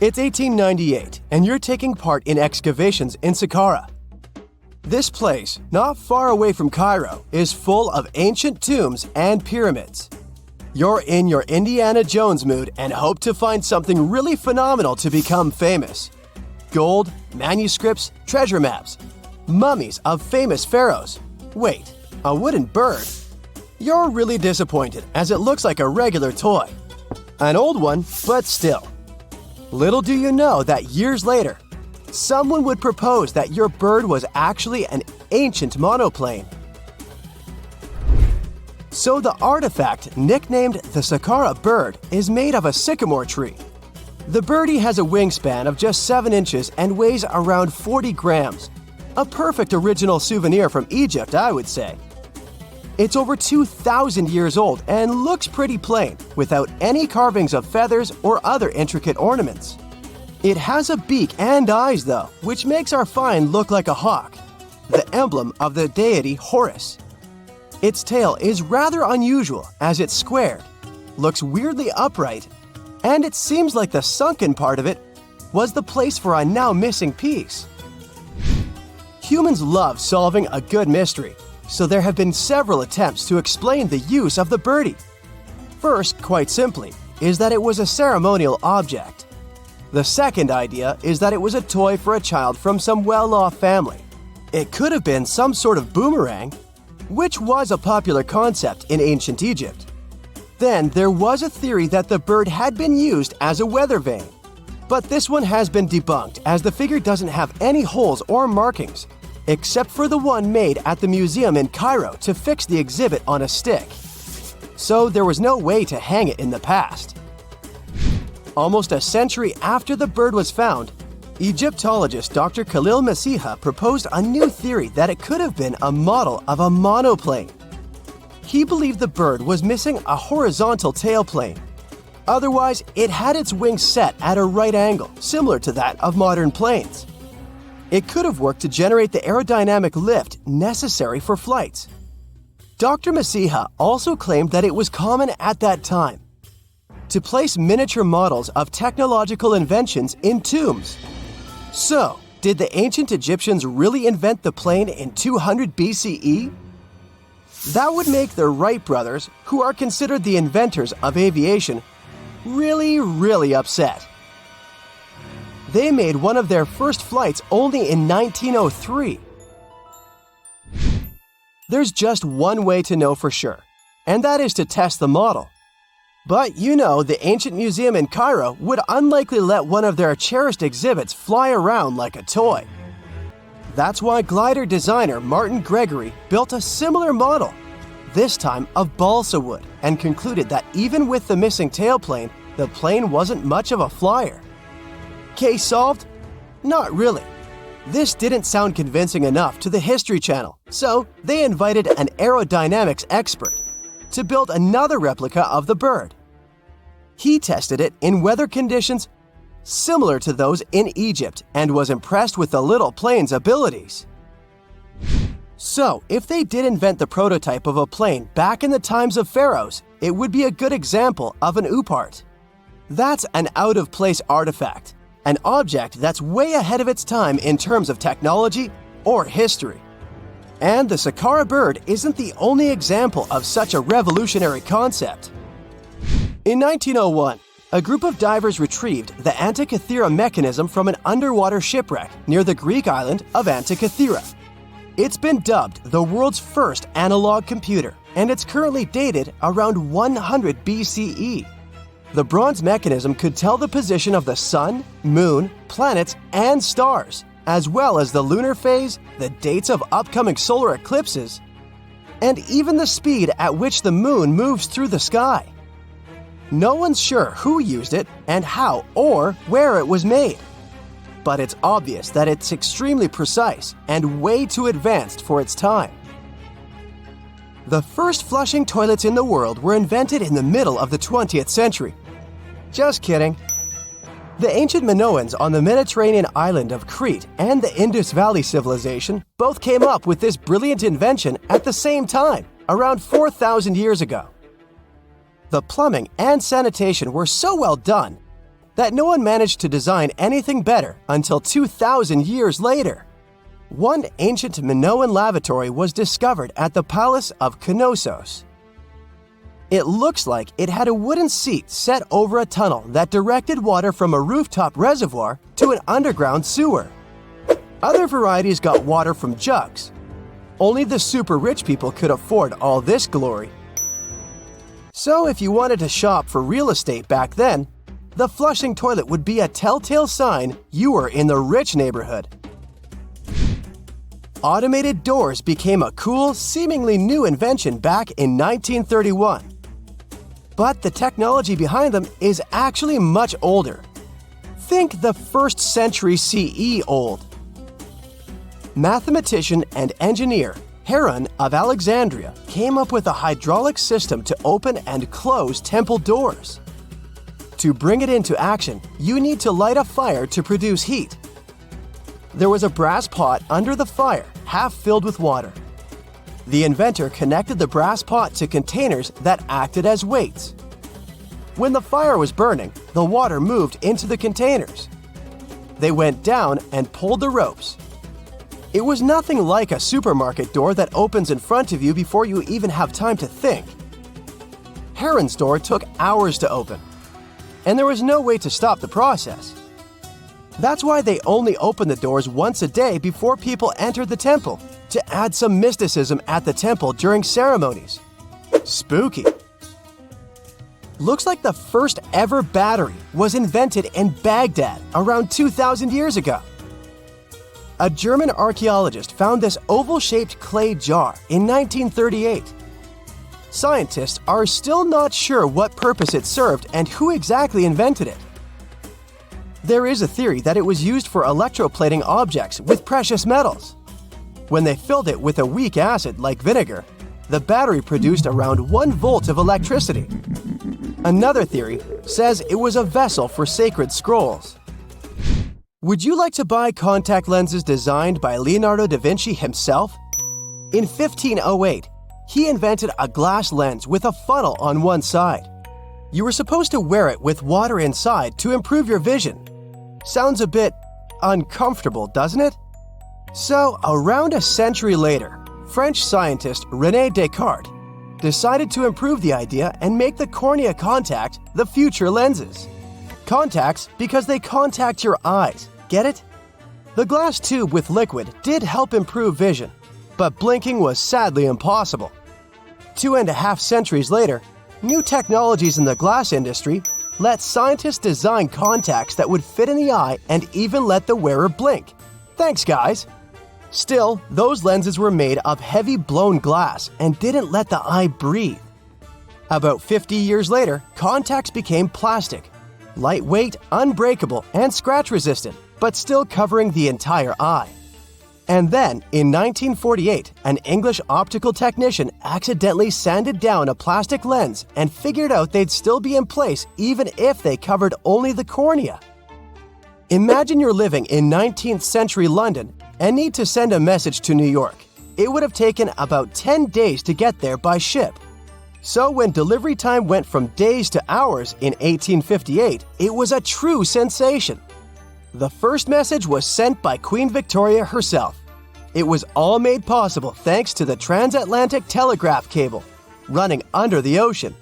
It's 1898, and you're taking part in excavations in Saqqara. This place, not far away from Cairo, is full of ancient tombs and pyramids. You're in your Indiana Jones mood and hope to find something really phenomenal to become famous. Gold, manuscripts, treasure maps, mummies of famous pharaohs. Wait, a wooden bird? You're really disappointed as it looks like a regular toy. An old one, but still. Little do you know that years later, someone would propose that your bird was actually an ancient monoplane. So the artifact, nicknamed the Saqqara bird, is made of a sycamore tree. The birdie has a wingspan of just 7 inches and weighs around 40 grams. A perfect original souvenir from Egypt, I would say. It's over 2,000 years old and looks pretty plain, without any carvings of feathers or other intricate ornaments. It has a beak and eyes, though, which makes our find look like a hawk, the emblem of the deity Horus. Its tail is rather unusual as it's squared, looks weirdly upright, and it seems like the sunken part of it was the place for a now missing piece. Humans love solving a good mystery, so there have been several attempts to explain the use of the birdie. First, quite simply, is that it was a ceremonial object. The second idea is that it was a toy for a child from some well-off family. It could have been some sort of boomerang, which was a popular concept in ancient Egypt. Then there was a theory that the bird had been used as a weather vane. But this one has been debunked as the figure doesn't have any holes or markings, except for the one made at the museum in Cairo to fix the exhibit on a stick. So there was no way to hang it in the past. Almost a century after the bird was found, Egyptologist Dr. Khalil Masiha proposed a new theory that it could have been a model of a monoplane. He believed the bird was missing a horizontal tailplane. Otherwise, it had its wings set at a right angle, similar to that of modern planes. It could have worked to generate the aerodynamic lift necessary for flights. Dr. Masiha also claimed that it was common at that time to place miniature models of technological inventions in tombs. So, did the ancient Egyptians really invent the plane in 200 BCE? That would make the Wright brothers, who are considered the inventors of aviation, really upset. They made one of their first flights only in 1903. There's just one way to know for sure, and that is to test the model. But you know, the ancient museum in Cairo would unlikely let one of their cherished exhibits fly around like a toy. That's why glider designer Martin Gregory built a similar model, this time of balsa wood, and concluded that even with the missing tailplane, the plane wasn't much of a flyer. Case solved? Not really. This didn't sound convincing enough to the History Channel, so they invited an aerodynamics expert to build another replica of the bird. He tested it in weather conditions similar to those in Egypt and was impressed with the little plane's abilities. So, if they did invent the prototype of a plane back in the times of pharaohs, it would be a good example of an oupart. That's an out-of-place artifact, an object that's way ahead of its time in terms of technology or history. And the Saqqara bird isn't the only example of such a revolutionary concept. In 1901, a group of divers retrieved the Antikythera mechanism from an underwater shipwreck near the Greek island of Antikythera. It's been dubbed the world's first analog computer, and it's currently dated around 100 BCE. The bronze mechanism could tell the position of the sun, moon, planets, and stars, as well as the lunar phase, the dates of upcoming solar eclipses, and even the speed at which the moon moves through the sky. No one's sure who used it and how or where it was made, but it's obvious that it's extremely precise and way too advanced for its time. The first flushing toilets in the world were invented in the middle of the 20th century. Just kidding. The ancient Minoans on the Mediterranean island of Crete and the Indus Valley civilization both came up with this brilliant invention at the same time, around 4,000 years ago. The plumbing and sanitation were so well done that no one managed to design anything better until 2,000 years later. One ancient Minoan lavatory was discovered at the Palace of Knossos. It looks like it had a wooden seat set over a tunnel that directed water from a rooftop reservoir to an underground sewer. Other varieties got water from jugs. Only the super rich people could afford all this glory. So if you wanted to shop for real estate back then, the flushing toilet would be a telltale sign you were in the rich neighborhood. Automated doors became a cool, seemingly new invention back in 1931. But the technology behind them is actually much older. Think the 1st century CE old. Mathematician and engineer Heron of Alexandria came up with a hydraulic system to open and close temple doors. To bring it into action, you need to light a fire to produce heat. There was a brass pot under the fire, half filled with water. The inventor connected the brass pot to containers that acted as weights. When the fire was burning, the water moved into the containers. They went down and pulled the ropes. It was nothing like a supermarket door that opens in front of you before you even have time to think. Heron's door took hours to open, and there was no way to stop the process. That's why they only opened the doors once a day before people entered the temple, to add some mysticism at the temple during ceremonies. Spooky. Looks like the first ever battery was invented in Baghdad around 2,000 years ago. A German archaeologist found this oval-shaped clay jar in 1938. Scientists are still not sure what purpose it served and who exactly invented it. There is a theory that it was used for electroplating objects with precious metals. When they filled it with a weak acid like vinegar, the battery produced around 1 volt of electricity. Another theory says it was a vessel for sacred scrolls. Would you like to buy contact lenses designed by Leonardo da Vinci himself? In 1508, he invented a glass lens with a funnel on one side. You were supposed to wear it with water inside to improve your vision. Sounds a bit uncomfortable, doesn't it? So, around a century later, French scientist René Descartes decided to improve the idea and make the cornea contact the future lenses. Contacts because they contact your eyes, get it? The glass tube with liquid did help improve vision, but blinking was sadly impossible. 2.5 centuries later, new technologies in the glass industry let scientists design contacts that would fit in the eye and even let the wearer blink. Thanks, guys! Still, those lenses were made of heavy blown glass and didn't let the eye breathe. About 50 years later, contacts became plastic, lightweight, unbreakable, and scratch-resistant, but still covering the entire eye. And then, in 1948, an English optical technician accidentally sanded down a plastic lens and figured out they'd still be in place even if they covered only the cornea. Imagine you're living in 19th century London and need to send a message to New York. It would have taken about 10 days to get there by ship. So when delivery time went from days to hours in 1858, it was a true sensation. The first message was sent by Queen Victoria herself. It was all made possible thanks to the Transatlantic telegraph cable, running under the ocean.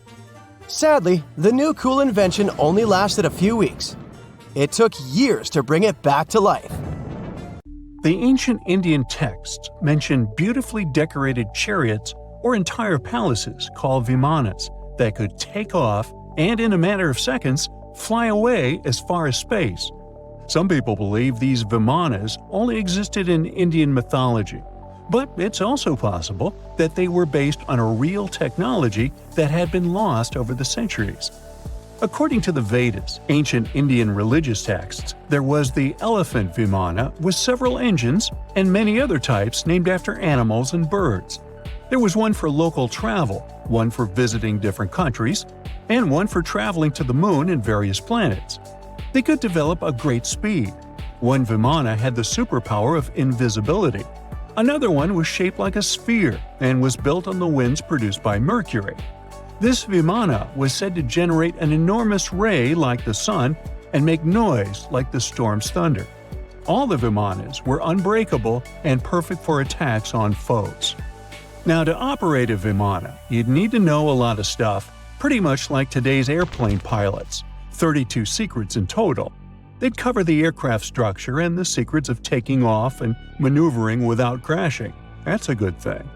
Sadly, the new cool invention only lasted a few weeks. It took years to bring it back to life. The ancient Indian texts mention beautifully decorated chariots or entire palaces called Vimanas that could take off and, in a matter of seconds, fly away as far as space. Some people believe these Vimanas only existed in Indian mythology, but it's also possible that they were based on a real technology that had been lost over the centuries. According to the Vedas, ancient Indian religious texts, there was the elephant Vimana with several engines and many other types named after animals and birds. There was one for local travel, one for visiting different countries, and one for traveling to the moon and various planets. They could develop a great speed. One Vimana had the superpower of invisibility. Another one was shaped like a sphere and was built on the winds produced by Mercury. This Vimana was said to generate an enormous ray like the sun and make noise like the storm's thunder. All the Vimanas were unbreakable and perfect for attacks on foes. Now, to operate a Vimana, you'd need to know a lot of stuff, pretty much like today's airplane pilots, 32 secrets in total. They'd cover the aircraft structure and the secrets of taking off and maneuvering without crashing. That's a good thing.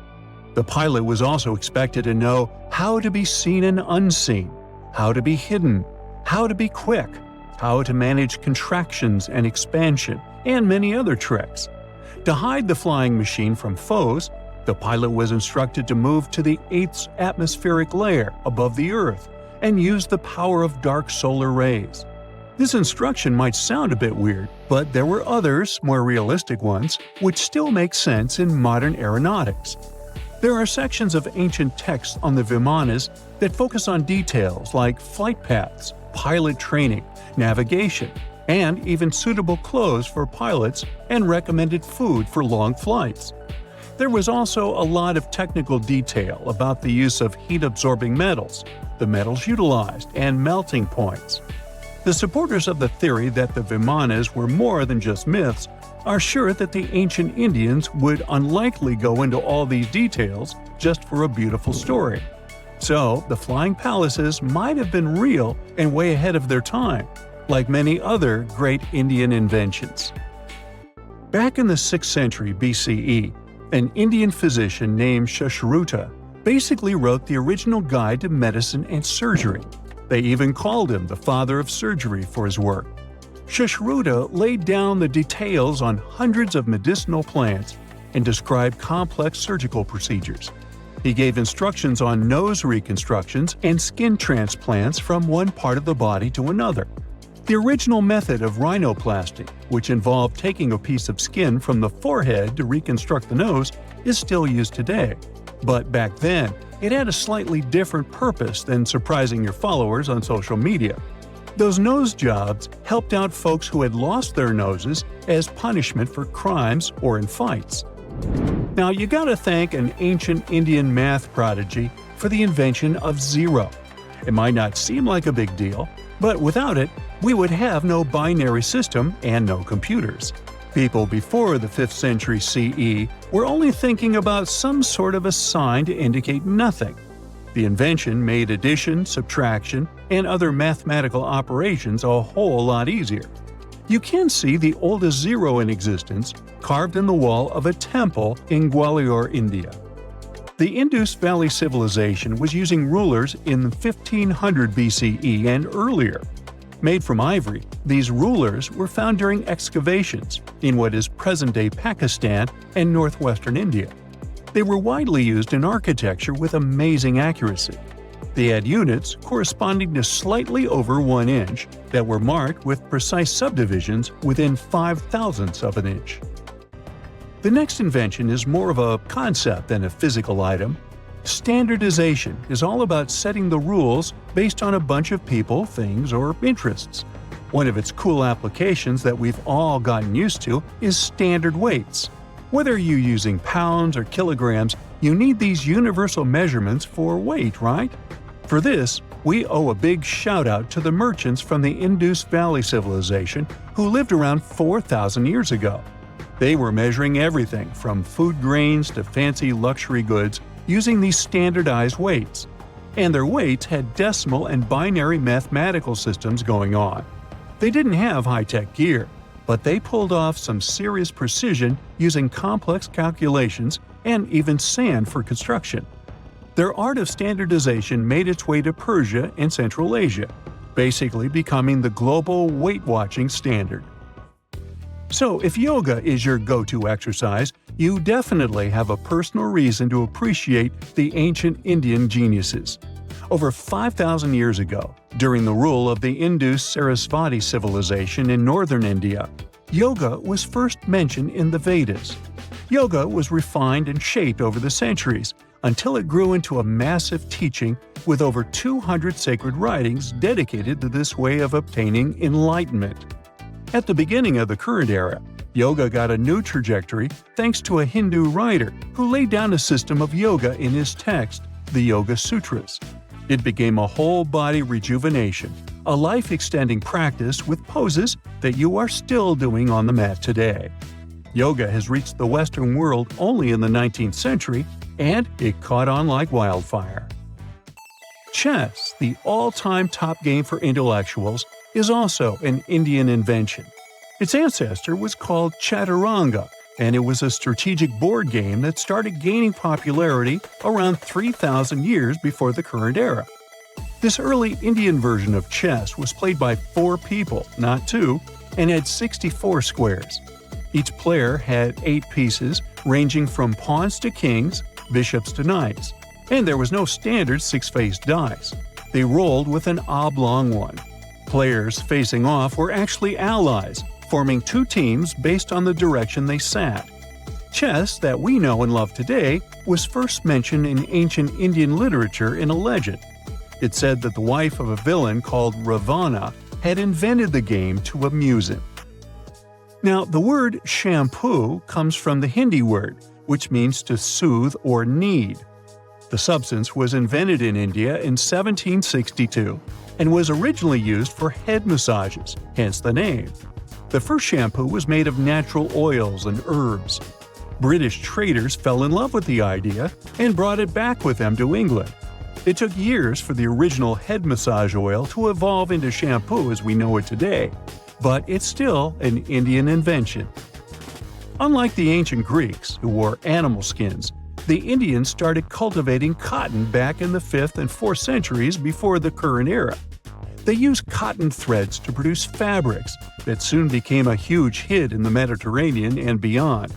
The pilot was also expected to know how to be seen and unseen, how to be hidden, how to be quick, how to manage contractions and expansion, and many other tricks. To hide the flying machine from foes, the pilot was instructed to move to the 8th atmospheric layer above the Earth and use the power of dark solar rays. This instruction might sound a bit weird, but there were others, more realistic ones, which still make sense in modern aeronautics. There are sections of ancient texts on the Vimanas that focus on details like flight paths, pilot training, navigation, and even suitable clothes for pilots and recommended food for long flights. There was also a lot of technical detail about the use of heat-absorbing metals, the metals utilized, and melting points. The supporters of the theory that the Vimanas were more than just myths are sure that the ancient Indians would unlikely go into all these details just for a beautiful story. So, the flying palaces might have been real and way ahead of their time, like many other great Indian inventions. Back in the 6th century BCE, an Indian physician named Sushruta basically wrote the original guide to medicine and surgery. They even called him the father of surgery for his work. Sushruta laid down the details on hundreds of medicinal plants and described complex surgical procedures. He gave instructions on nose reconstructions and skin transplants from one part of the body to another. The original method of rhinoplasty, which involved taking a piece of skin from the forehead to reconstruct the nose, is still used today. But back then, it had a slightly different purpose than surprising your followers on social media. Those nose jobs helped out folks who had lost their noses as punishment for crimes or in fights. Now, you gotta thank an ancient Indian math prodigy for the invention of zero. It might not seem like a big deal, but without it, we would have no binary system and no computers. People before the 5th century CE were only thinking about some sort of a sign to indicate nothing. The invention made addition, subtraction, and other mathematical operations a whole lot easier. You can see the oldest zero in existence carved in the wall of a temple in Gwalior, India. The Indus Valley Civilization was using rulers in 1500 BCE and earlier. Made from ivory, these rulers were found during excavations in what is present-day Pakistan and northwestern India. They were widely used in architecture with amazing accuracy. They had units corresponding to slightly over 1 inch that were marked with precise subdivisions within 5/1000ths of an inch. The next invention is more of a concept than a physical item. Standardization is all about setting the rules based on a bunch of people, things, or interests. One of its cool applications that we've all gotten used to is standard weights. Whether you're using pounds or kilograms, you need these universal measurements for weight, right? For this, we owe a big shout-out to the merchants from the Indus Valley Civilization who lived around 4,000 years ago. They were measuring everything from food grains to fancy luxury goods using these standardized weights. And their weights had decimal and binary mathematical systems going on. They didn't have high-tech gear, but they pulled off some serious precision using complex calculations and even sand for construction. Their art of standardization made its way to Persia and Central Asia, basically becoming the global weight-watching standard. So, if yoga is your go-to exercise, you definitely have a personal reason to appreciate the ancient Indian geniuses. Over 5,000 years ago, during the rule of the Indus-Sarasvati civilization in northern India, yoga was first mentioned in the Vedas. Yoga was refined and shaped over the centuries until it grew into a massive teaching with over 200 sacred writings dedicated to this way of obtaining enlightenment. At the beginning of the current era, yoga got a new trajectory thanks to a Hindu writer who laid down a system of yoga in his text, the Yoga Sutras. It became a whole-body rejuvenation, a life-extending practice with poses that you are still doing on the mat today. Yoga has reached the Western world only in the 19th century, and it caught on like wildfire. Chess, the all-time top game for intellectuals, is also an Indian invention. Its ancestor was called Chaturanga, and it was a strategic board game that started gaining popularity around 3,000 years before the current era. This early Indian version of chess was played by 4 people, not 2, and had 64 squares. Each player had 8 pieces, ranging from pawns to kings, bishops to knights. And there was no standard 6-faced dice. They rolled with an oblong one. Players facing off were actually allies, forming 2 teams based on the direction they sat. Chess, that we know and love today, was first mentioned in ancient Indian literature in a legend. It said that the wife of a villain called Ravana had invented the game to amuse him. Now, the word shampoo comes from the Hindi word, which means to soothe or knead. The substance was invented in India in 1762 and was originally used for head massages, hence the name. The first shampoo was made of natural oils and herbs. British traders fell in love with the idea and brought it back with them to England. It took years for the original head massage oil to evolve into shampoo as we know it today, but it's still an Indian invention. Unlike the ancient Greeks, who wore animal skins, the Indians started cultivating cotton back in the 5th and 4th centuries before the current era. They used cotton threads to produce fabrics that soon became a huge hit in the Mediterranean and beyond.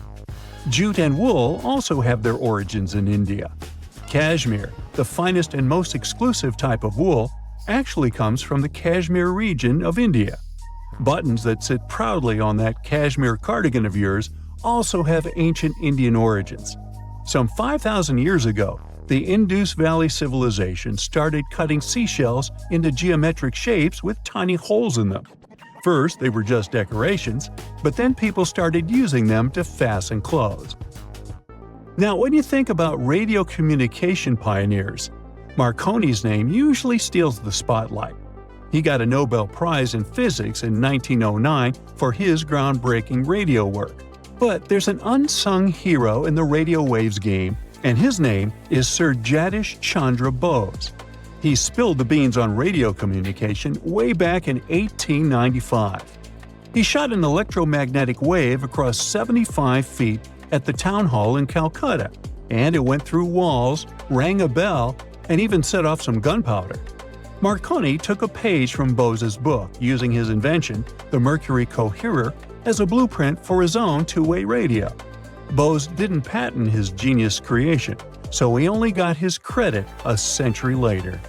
Jute and wool also have their origins in India. Cashmere, the finest and most exclusive type of wool, actually comes from the Kashmir region of India. Buttons that sit proudly on that cashmere cardigan of yours also have ancient Indian origins. Some 5,000 years ago, the Indus Valley civilization started cutting seashells into geometric shapes with tiny holes in them. First, they were just decorations, but then people started using them to fasten clothes. Now, when you think about radio communication pioneers, Marconi's name usually steals the spotlight. He got a Nobel Prize in Physics in 1909 for his groundbreaking radio work. But there's an unsung hero in the radio waves game, and his name is Sir Jagdish Chandra Bose. He spilled the beans on radio communication way back in 1895. He shot an electromagnetic wave across 75 feet at the town hall in Calcutta, and it went through walls, rang a bell, and even set off some gunpowder. Marconi took a page from Bose's book, using his invention, the Mercury Coherer, as a blueprint for his own two-way radio. Bose didn't patent his genius creation, so he only got his credit a century later.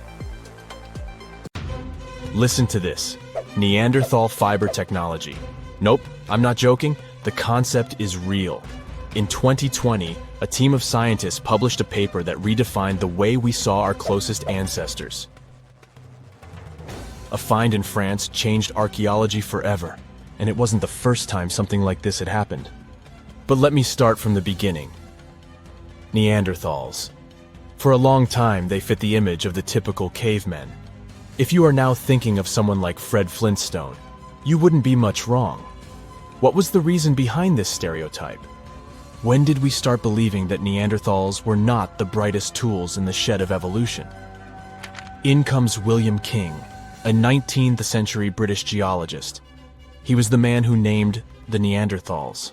Listen to this. Neanderthal fiber technology. Nope, I'm not joking. The concept is real. In 2020, a team of scientists published a paper that redefined the way we saw our closest ancestors. A find in France changed archaeology forever, and it wasn't the first time something like this had happened. But let me start from the beginning. Neanderthals. For a long time, they fit the image of the typical cavemen. If you are now thinking of someone like Fred Flintstone, you wouldn't be much wrong. What was the reason behind this stereotype? When did we start believing that Neanderthals were not the brightest tools in the shed of evolution? In comes William King, a 19th century British geologist. He was the man who named the Neanderthals.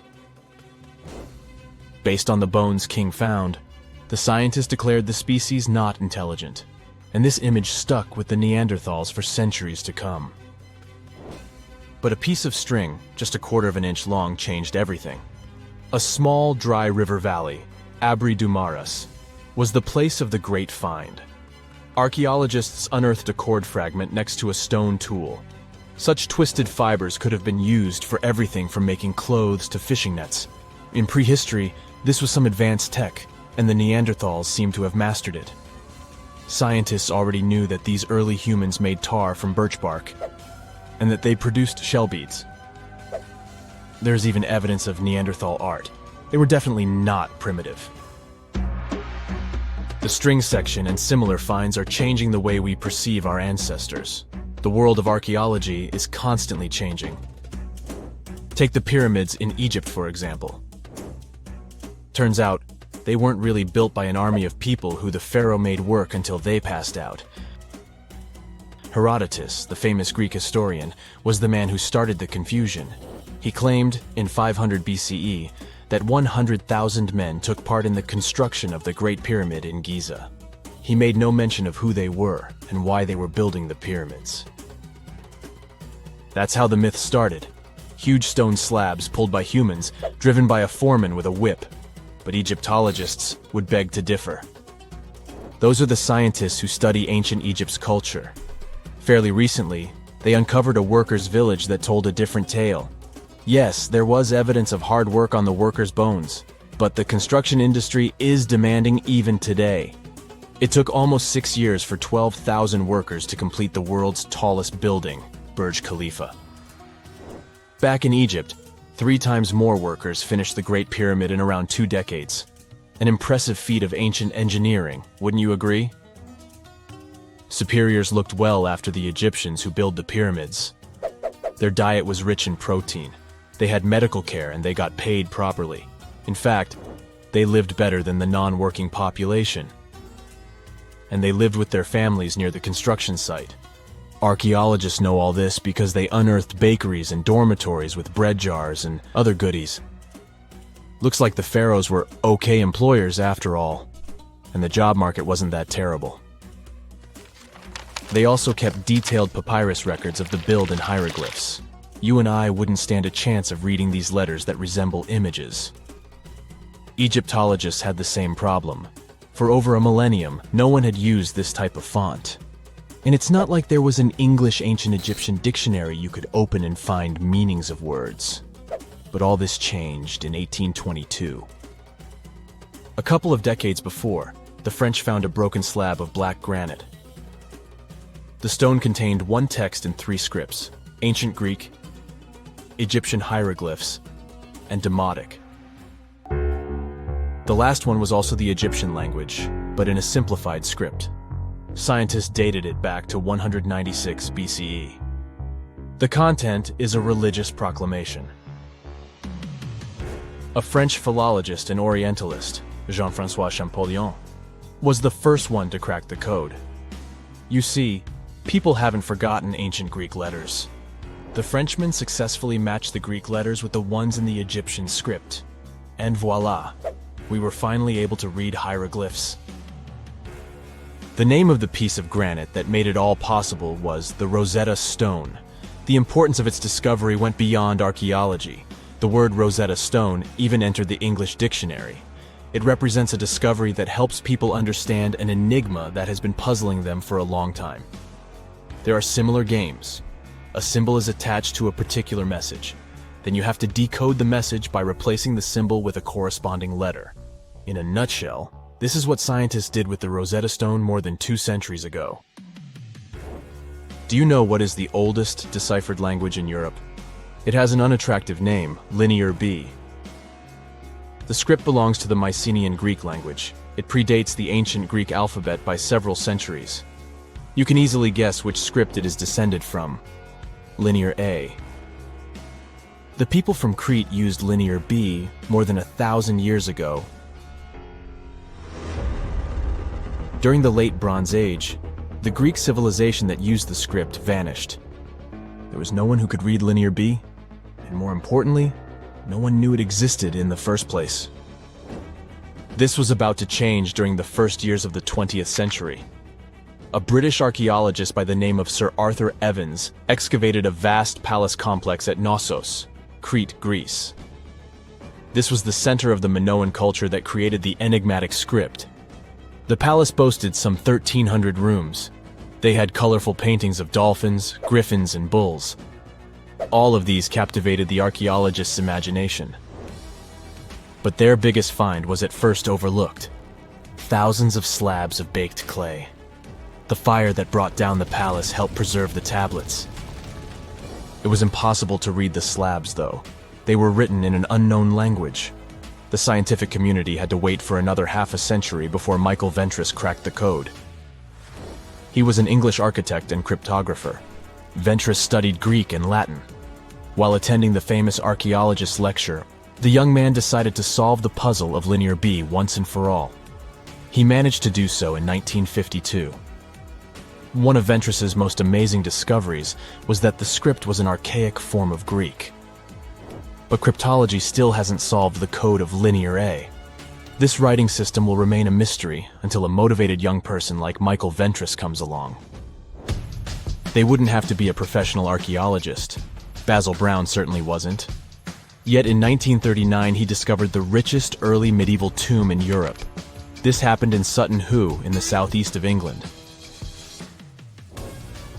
Based on the bones King found, the scientist declared the species not intelligent, and this image stuck with the Neanderthals for centuries to come. But a piece of string, just a quarter of an inch long, changed everything. A small, dry river valley, Abri Dumaras, was the place of the great find. Archaeologists unearthed a cord fragment next to a stone tool. Such twisted fibers could have been used for everything from making clothes to fishing nets. In prehistory, this was some advanced tech, and the Neanderthals seemed to have mastered it. Scientists already knew that these early humans made tar from birch bark, and that they produced shell beads. There's even evidence of Neanderthal art. They were definitely not primitive. The string section and similar finds are changing the way we perceive our ancestors. The world of archaeology is constantly changing. Take the pyramids in Egypt, for example. Turns out, they weren't really built by an army of people who the pharaoh made work until they passed out. Herodotus, the famous Greek historian, was the man who started the confusion. He claimed, in 500 BCE, that 100,000 men took part in the construction of the Great Pyramid in Giza. He made no mention of who they were and why they were building the pyramids. That's how the myth started. Huge stone slabs pulled by humans, driven by a foreman with a whip. But Egyptologists would beg to differ. Those are the scientists who study ancient Egypt's culture. Fairly recently, they uncovered a workers' village that told a different tale. Yes, there was evidence of hard work on the workers' bones, but the construction industry is demanding even today. It took almost 6 years for 12,000 workers to complete the world's tallest building, Burj Khalifa. Back in Egypt, 3 times more workers finished the Great Pyramid in around 2 decades. An impressive feat of ancient engineering, wouldn't you agree? Superiors looked well after the Egyptians who built the pyramids. Their diet was rich in protein. They had medical care and they got paid properly. In fact, they lived better than the non-working population. And they lived with their families near the construction site. Archaeologists know all this because they unearthed bakeries and dormitories with bread jars and other goodies. Looks like the pharaohs were okay employers after all, and the job market wasn't that terrible. They also kept detailed papyrus records of the build and hieroglyphs. You and I wouldn't stand a chance of reading these letters that resemble images. Egyptologists had the same problem. For over a millennium, no one had used this type of font. And it's not like there was an English ancient Egyptian dictionary you could open and find meanings of words. But all this changed in 1822. A couple of decades before, the French found a broken slab of black granite. The stone contained one text in 3 scripts: Ancient Greek, Egyptian hieroglyphs, and Demotic. The last one was also the Egyptian language, but in a simplified script. Scientists dated it back to 196 BCE. The content is a religious proclamation. A French philologist and Orientalist, Jean-François Champollion, was the first one to crack the code. You see, people haven't forgotten ancient Greek letters. The Frenchman successfully matched the Greek letters with the ones in the Egyptian script. And voila, we were finally able to read hieroglyphs. The name of the piece of granite that made it all possible was the Rosetta Stone. The importance of its discovery went beyond archaeology. The word Rosetta Stone even entered the English dictionary. It represents a discovery that helps people understand an enigma that has been puzzling them for a long time. There are similar games. A symbol is attached to a particular message. Then you have to decode the message by replacing the symbol with a corresponding letter. In a nutshell, this is what scientists did with the Rosetta Stone more than 2 centuries ago. Do you know what is the oldest deciphered language in Europe? It has an unattractive name, Linear B. The script belongs to the Mycenaean Greek language. It predates the ancient Greek alphabet by several centuries. You can easily guess which script it is descended from. Linear A. The people from Crete used Linear B more than 1,000 years ago. During the Late Bronze Age, the Greek civilization that used the script vanished. There was no one who could read Linear B, and more importantly, no one knew it existed in the first place. This was about to change during the first years of the 20th century. A British archaeologist by the name of Sir Arthur Evans excavated a vast palace complex at Knossos, Crete, Greece. This was the center of the Minoan culture that created the enigmatic script. The palace boasted some 1,300 rooms. They had colorful paintings of dolphins, griffins, and bulls. All of these captivated the archaeologists' imagination. But their biggest find was at first overlooked: thousands of slabs of baked clay. The fire that brought down the palace helped preserve the tablets. It was impossible to read the slabs, though. They were written in an unknown language. The scientific community had to wait for another half a century before Michael Ventris cracked the code. He was an English architect and cryptographer. Ventris studied Greek and Latin. While attending the famous Archaeologists lecture, the young man decided to solve the puzzle of Linear B once and for all. He managed to do so in 1952. One of Ventris's most amazing discoveries was that the script was an archaic form of Greek. But cryptology still hasn't solved the code of Linear A. This writing system will remain a mystery until a motivated young person like Michael Ventris comes along. They wouldn't have to be a professional archaeologist. Basil Brown certainly wasn't. Yet in 1939 he discovered the richest early medieval tomb in Europe. This happened in Sutton Hoo in the southeast of England.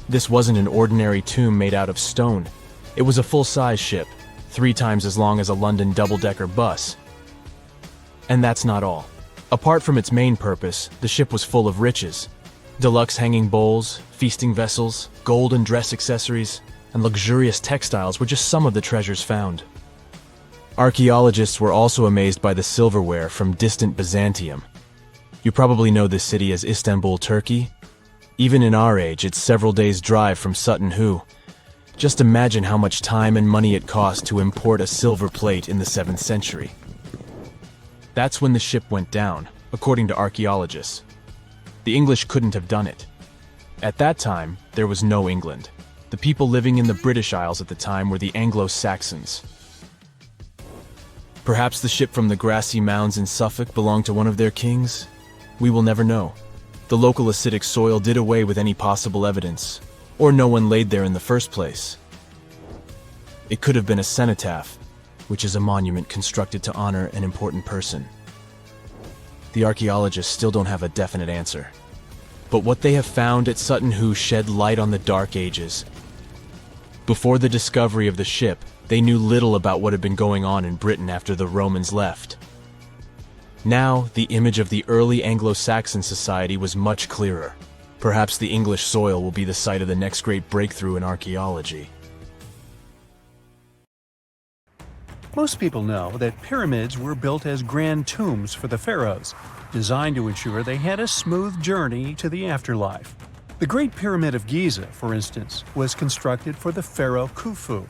This wasn't an ordinary tomb made out of stone. It was a full-size ship, 3 times as long as a London double-decker bus. And that's not all. Apart from its main purpose, the ship was full of riches. Deluxe hanging bowls, feasting vessels, gold and dress accessories, and luxurious textiles were just some of the treasures found. Archaeologists were also amazed by the silverware from distant Byzantium. You probably know this city as Istanbul, Turkey. Even in our age, it's several days' drive from Sutton Hoo. Just imagine how much time and money it cost to import a silver plate in the 7th century. That's when the ship went down, according to archaeologists. The English couldn't have done it. At that time, there was no England. The people living in the British Isles at the time were the Anglo-Saxons. Perhaps the ship from the grassy mounds in Suffolk belonged to one of their kings? We will never know. The local acidic soil did away with any possible evidence, or no one laid there in the first place. It could have been a cenotaph, which is a monument constructed to honor an important person. The archaeologists still don't have a definite answer. But what they have found at Sutton Hoo shed light on the Dark Ages. Before the discovery of the ship, they knew little about what had been going on in Britain after the Romans left. Now, the image of the early Anglo-Saxon society was much clearer. Perhaps the English soil will be the site of the next great breakthrough in archaeology. Most people know that pyramids were built as grand tombs for the pharaohs, designed to ensure they had a smooth journey to the afterlife. The Great Pyramid of Giza, for instance, was constructed for the pharaoh Khufu.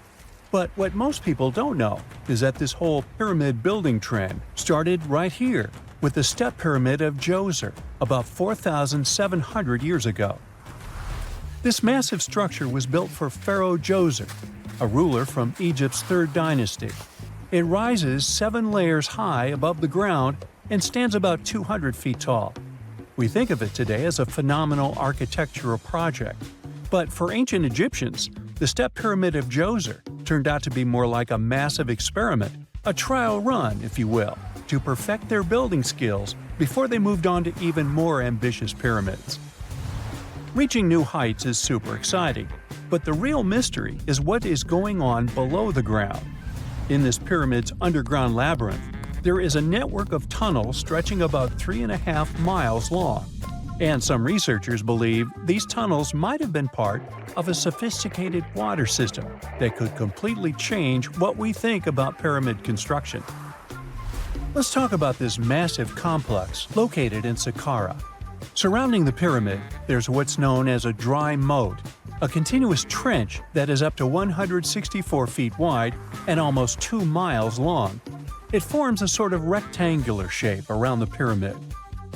But what most people don't know is that this whole pyramid building trend started right here with the step pyramid of Djoser about 4,700 years ago. This massive structure was built for Pharaoh Djoser, a ruler from Egypt's 3rd dynasty. It rises 7 layers high above the ground and stands about 200 feet tall. We think of it today as a phenomenal architectural project, but for ancient Egyptians, the step pyramid of Djoser turned out to be more like a massive experiment, a trial run, if you will, to perfect their building skills before they moved on to even more ambitious pyramids. Reaching new heights is super exciting, but the real mystery is what is going on below the ground. In this pyramid's underground labyrinth, there is a network of tunnels stretching about 3.5 miles long, and some researchers believe these tunnels might have been part of a sophisticated water system that could completely change what we think about pyramid construction. Let's talk about this massive complex located in Saqqara. Surrounding the pyramid, there's what's known as a dry moat, a continuous trench that is up to 164 feet wide and almost 2 miles long. It forms a sort of rectangular shape around the pyramid.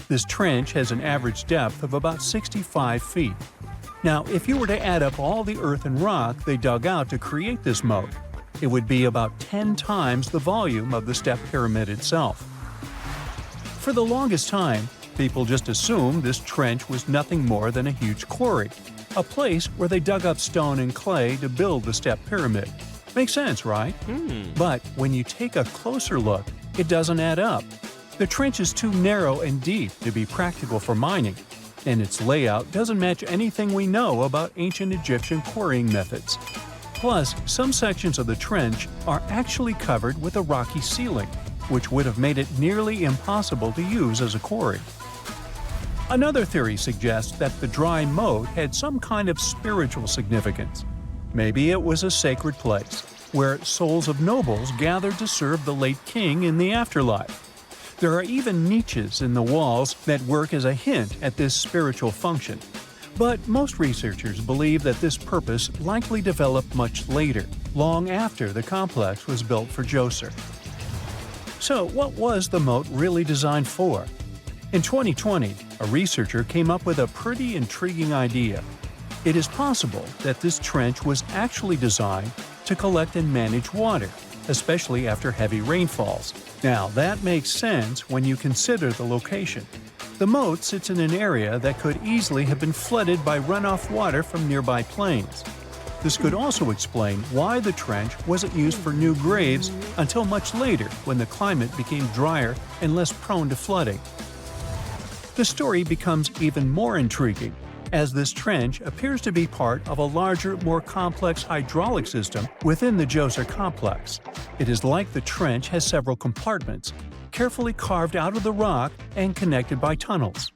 This trench has an average depth of about 65 feet. Now, if you were to add up all the earth and rock they dug out to create this moat, it would be about 10 times the volume of the step pyramid itself. For the longest time, people just assumed this trench was nothing more than a huge quarry, a place where they dug up stone and clay to build the step pyramid. Makes sense, right? But when you take a closer look, it doesn't add up. The trench is too narrow and deep to be practical for mining, and its layout doesn't match anything we know about ancient Egyptian quarrying methods. Plus, some sections of the trench are actually covered with a rocky ceiling, which would have made it nearly impossible to use as a quarry. Another theory suggests that the dry moat had some kind of spiritual significance. Maybe it was a sacred place, where souls of nobles gathered to serve the late king in the afterlife. There are even niches in the walls that work as a hint at this spiritual function. But most researchers believe that this purpose likely developed much later, long after the complex was built for Djoser. So what was the moat really designed for? In 2020, a researcher came up with a pretty intriguing idea. It is possible that this trench was actually designed to collect and manage water, especially after heavy rainfalls. Now, that makes sense when you consider the location. The moat sits in an area that could easily have been flooded by runoff water from nearby plains. This could also explain why the trench wasn't used for new graves until much later when the climate became drier and less prone to flooding. The story becomes even more intriguing as this trench appears to be part of a larger, more complex hydraulic system within the Djoser complex. It is like the trench has several compartments, carefully carved out of the rock and connected by tunnels.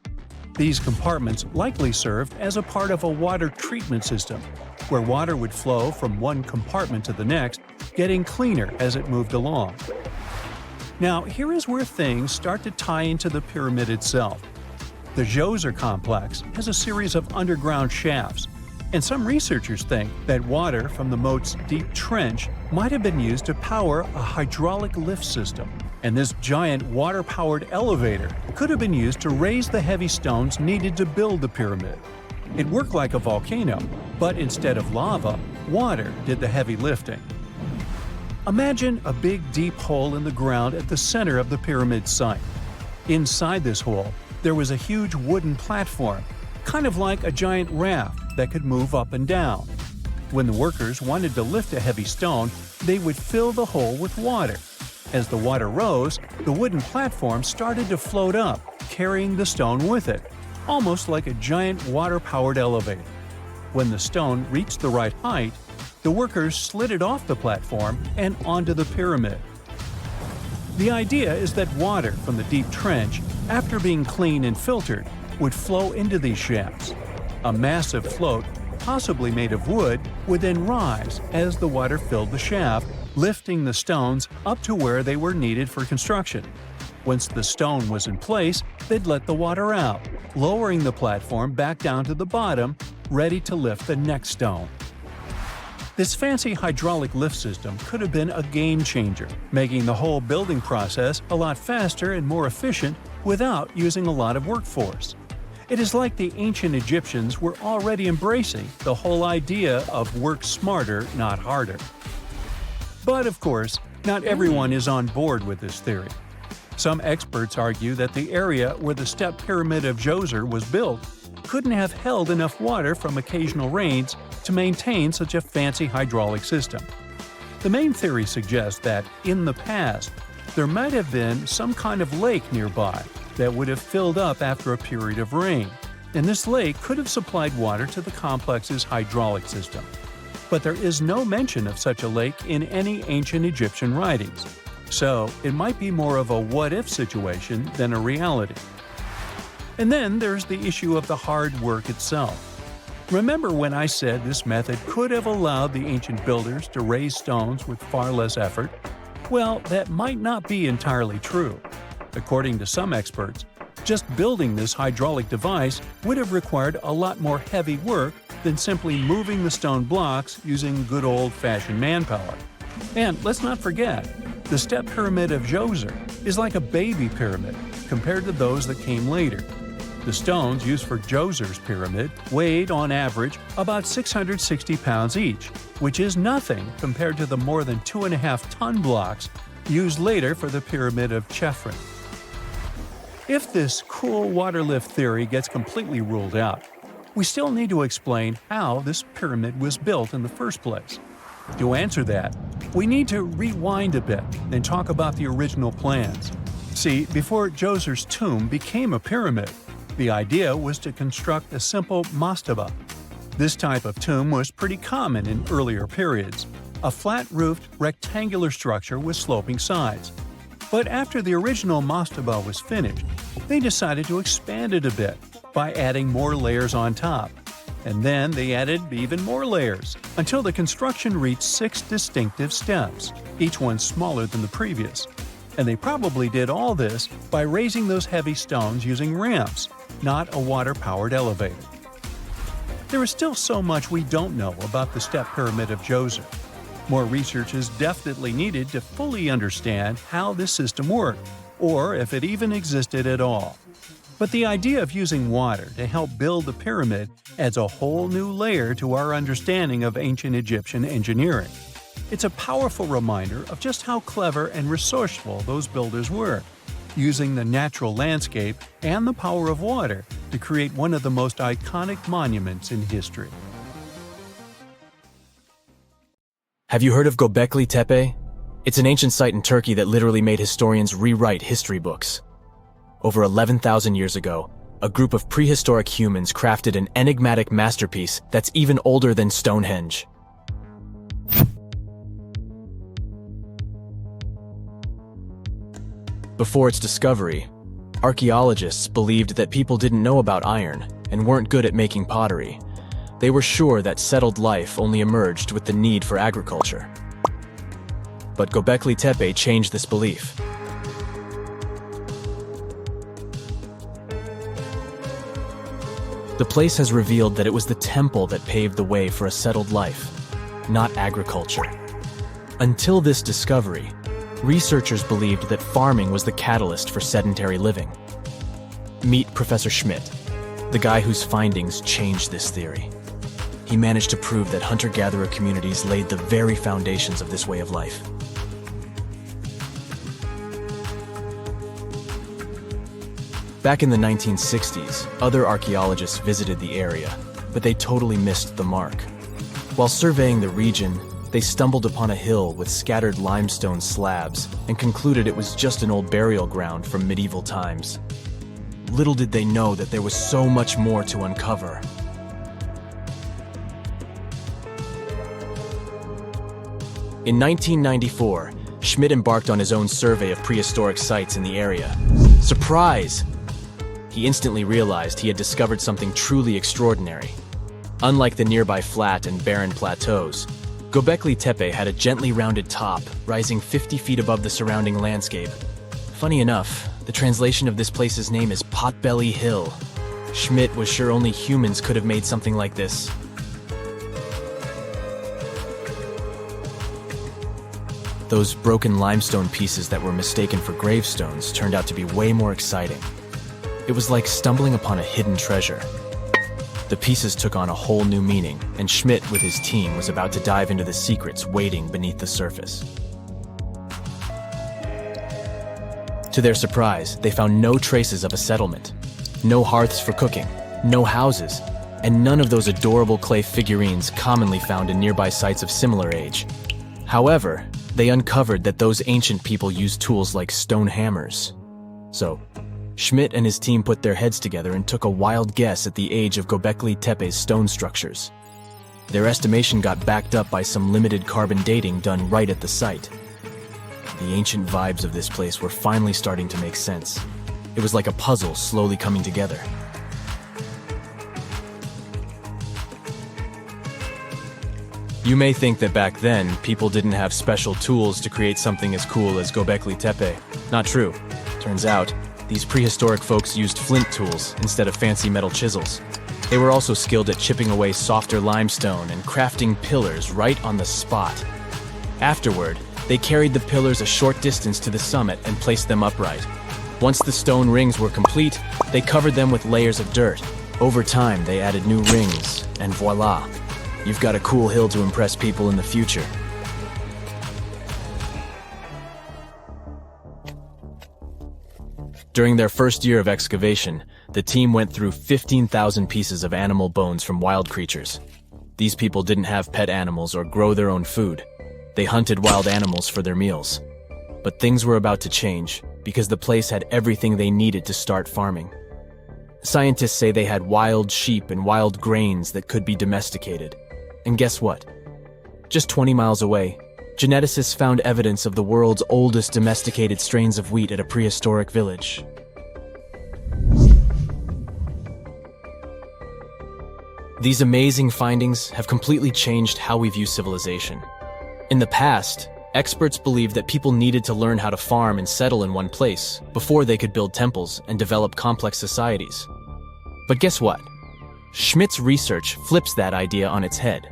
These compartments likely served as a part of a water treatment system, where water would flow from one compartment to the next, getting cleaner as it moved along. Now, here is where things start to tie into the pyramid itself. The Djoser complex has a series of underground shafts, and some researchers think that water from the moat's deep trench might have been used to power a hydraulic lift system, and this giant water-powered elevator could have been used to raise the heavy stones needed to build the pyramid. It worked like a volcano, but instead of lava, water did the heavy lifting. Imagine a big deep hole in the ground at the center of the pyramid site. Inside this hole, there was a huge wooden platform, kind of like a giant raft that could move up and down. When the workers wanted to lift a heavy stone, they would fill the hole with water. As the water rose, the wooden platform started to float up, carrying the stone with it, almost like a giant water-powered elevator. When the stone reached the right height, the workers slid it off the platform and onto the pyramid. The idea is that water from the deep trench, after being cleaned and filtered, would flow into these shafts. A massive float, possibly made of wood, would then rise as the water filled the shaft, lifting the stones up to where they were needed for construction. Once the stone was in place, they'd let the water out, lowering the platform back down to the bottom, ready to lift the next stone. This fancy hydraulic lift system could have been a game changer, making the whole building process a lot faster and more efficient without using a lot of workforce. It is like the ancient Egyptians were already embracing the whole idea of work smarter, not harder. But of course, not everyone is on board with this theory. Some experts argue that the area where the step pyramid of Djoser was built couldn't have held enough water from occasional rains to maintain such a fancy hydraulic system. The main theory suggests that, in the past, there might have been some kind of lake nearby that would have filled up after a period of rain, and this lake could have supplied water to the complex's hydraulic system. But there is no mention of such a lake in any ancient Egyptian writings, so it might be more of a what-if situation than a reality. And then there's the issue of the hard work itself. Remember when I said this method could have allowed the ancient builders to raise stones with far less effort? Well, that might not be entirely true. According to some experts, just building this hydraulic device would have required a lot more heavy work than simply moving the stone blocks using good old-fashioned manpower. And let's not forget, the step pyramid of Djoser is like a baby pyramid compared to those that came later. The stones used for Djoser's pyramid weighed, on average, about 660 pounds each, which is nothing compared to the more than 2.5-ton blocks used later for the pyramid of Deciphering. If this cool water lift theory gets completely ruled out, we still need to explain how this pyramid was built in the first place. To answer that, we need to rewind a bit and talk about the original plans. See, before Djoser's tomb became a pyramid, the idea was to construct a simple mastaba. This type of tomb was pretty common in earlier periods, a flat-roofed, rectangular structure with sloping sides. But after the original mastaba was finished, they decided to expand it a bit by adding more layers on top. And then they added even more layers, until the construction reached 6 distinctive steps, each one smaller than the previous. And they probably did all this by raising those heavy stones using ramps, not a water-powered elevator. there is still so much we don't know about the Step Pyramid of Djoser. More research is definitely needed to fully understand how this system worked, or if it even existed at all. But the idea of using water to help build the pyramid adds a whole new layer to our understanding of ancient Egyptian engineering. It's a powerful reminder of just how clever and resourceful those builders were, using the natural landscape and the power of water to create one of the most iconic monuments in history. Have you heard of Gobekli Tepe? It's an ancient site in Turkey that literally made historians rewrite history books. Over 11,000 years ago, a group of prehistoric humans crafted an enigmatic masterpiece that's even older than Stonehenge. Before its discovery, archaeologists believed that people didn't know about iron and weren't good at making pottery. They were sure that settled life only emerged with the need for agriculture. But Gobekli Tepe changed this belief. The place has revealed that it was the temple that paved the way for a settled life, not agriculture. Until this discovery, researchers believed that farming was the catalyst for sedentary living. Meet Professor Schmidt, the guy whose findings changed this theory. He managed to prove that hunter-gatherer communities laid the very foundations of this way of life. Back in the 1960s, other archaeologists visited the area, but they totally missed the mark. While surveying the region, they stumbled upon a hill with scattered limestone slabs and concluded it was just an old burial ground from medieval times. Little did they know that there was so much more to uncover. In 1994, Schmidt embarked on his own survey of prehistoric sites in the area. Surprise! He instantly realized he had discovered something truly extraordinary. Unlike the nearby flat and barren plateaus, Gobekli Tepe had a gently rounded top, rising 50 feet above the surrounding landscape. Funny enough, the translation of this place's name is Potbelly Hill. Schmidt was sure only humans could have made something like this. Those broken limestone pieces that were mistaken for gravestones turned out to be way more exciting. It was like stumbling upon a hidden treasure. The pieces took on a whole new meaning, and Schmidt with his team was about to dive into the secrets waiting beneath the surface. To their surprise, they found no traces of a settlement. No hearths for cooking, no houses, and none of those adorable clay figurines commonly found in nearby sites of similar age. However, they uncovered that those ancient people used tools like stone hammers. So, Schmidt and his team put their heads together and took a wild guess at the age of Gobekli Tepe's stone structures. Their estimation got backed up by some limited carbon dating done right at the site. The ancient vibes of this place were finally starting to make sense. It was like a puzzle slowly coming together. You may think that back then, people didn't have special tools to create something as cool as Gobekli Tepe. Not true. Turns out, these prehistoric folks used flint tools instead of fancy metal chisels. They were also skilled at chipping away softer limestone and crafting pillars right on the spot. Afterward, they carried the pillars a short distance to the summit and placed them upright. Once the stone rings were complete, they covered them with layers of dirt. Over time, they added new rings, and voila! You've got a cool hill to impress people in the future. During their first year of excavation, the team went through 15,000 pieces of animal bones from wild creatures. These people didn't have pet animals or grow their own food. They hunted wild animals for their meals. But things were about to change, because the place had everything they needed to start farming. Scientists say they had wild sheep and wild grains that could be domesticated. And guess what? Just 20 miles away, geneticists found evidence of the world's oldest domesticated strains of wheat at a prehistoric village. These amazing findings have completely changed how we view civilization. In the past, experts believed that people needed to learn how to farm and settle in one place before they could build temples and develop complex societies. But guess what? Schmidt's research flips that idea on its head.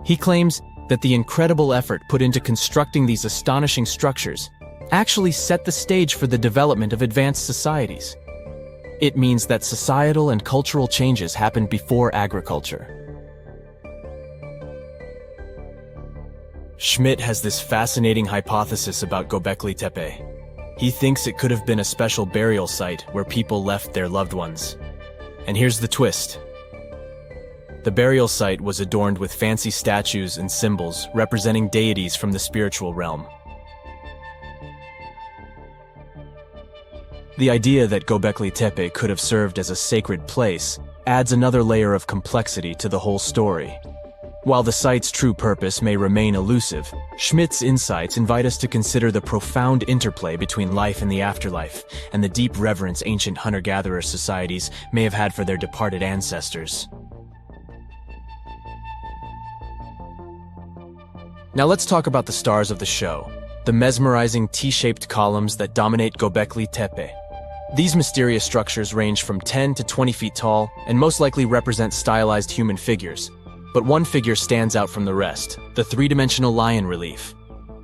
He claims that the incredible effort put into constructing these astonishing structures actually set the stage for the development of advanced societies. It means that societal and cultural changes happened before agriculture. Schmidt has this fascinating hypothesis about Gobekli Tepe. He thinks it could have been a special burial site where people left their loved ones. And here's the twist. The burial site was adorned with fancy statues and symbols representing deities from the spiritual realm. The idea that Gobekli Tepe could have served as a sacred place adds another layer of complexity to the whole story. While the site's true purpose may remain elusive, Schmidt's insights invite us to consider the profound interplay between life and the afterlife, and the deep reverence ancient hunter-gatherer societies may have had for their departed ancestors. Now let's talk about the stars of the show, the mesmerizing T-shaped columns that dominate Gobekli Tepe. These mysterious structures range from 10 to 20 feet tall and most likely represent stylized human figures. But one figure stands out from the rest, the three-dimensional lion relief.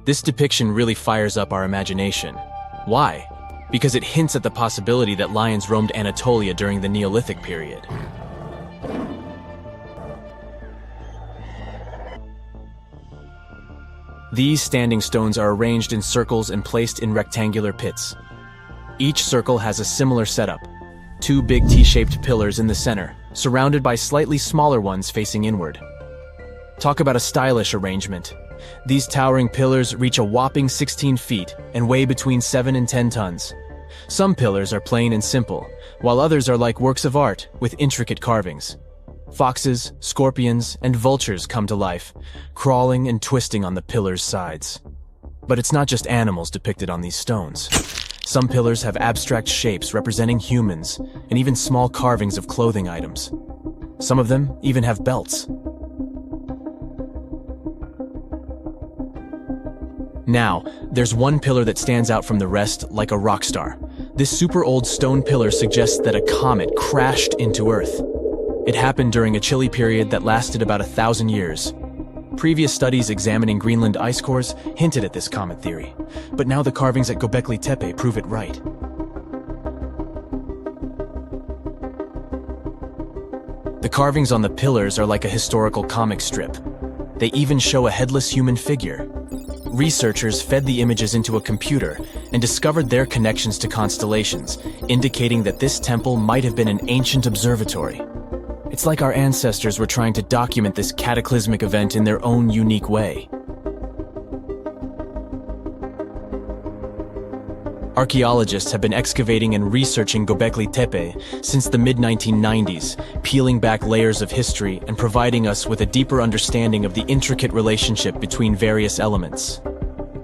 This depiction really fires up our imagination. Why? Because it hints at the possibility that lions roamed Anatolia during the Neolithic period. These standing stones are arranged in circles and placed in rectangular pits. Each circle has a similar setup. Two big T-shaped pillars in the center, surrounded by slightly smaller ones facing inward. Talk about a stylish arrangement. These towering pillars reach a whopping 16 feet and weigh between 7 and 10 tons. Some pillars are plain and simple, while others are like works of art with intricate carvings. Foxes, scorpions, and vultures come to life, crawling and twisting on the pillars' sides. But it's not just animals depicted on these stones. Some pillars have abstract shapes representing humans, and even small carvings of clothing items. Some of them even have belts. Now, there's one pillar that stands out from the rest like a rock star. This super old stone pillar suggests that a comet crashed into Earth. It happened during a chilly period that lasted about 1,000 years. Previous studies examining Greenland ice cores hinted at this comet theory, but now the carvings at Gobekli Tepe prove it right. The carvings on the pillars are like a historical comic strip. They even show a headless human figure. Researchers fed the images into a computer and discovered their connections to constellations, indicating that this temple might have been an ancient observatory. It's like our ancestors were trying to document this cataclysmic event in their own unique way. Archaeologists have been excavating and researching Gobekli Tepe since the mid-1990s, peeling back layers of history and providing us with a deeper understanding of the intricate relationship between various elements.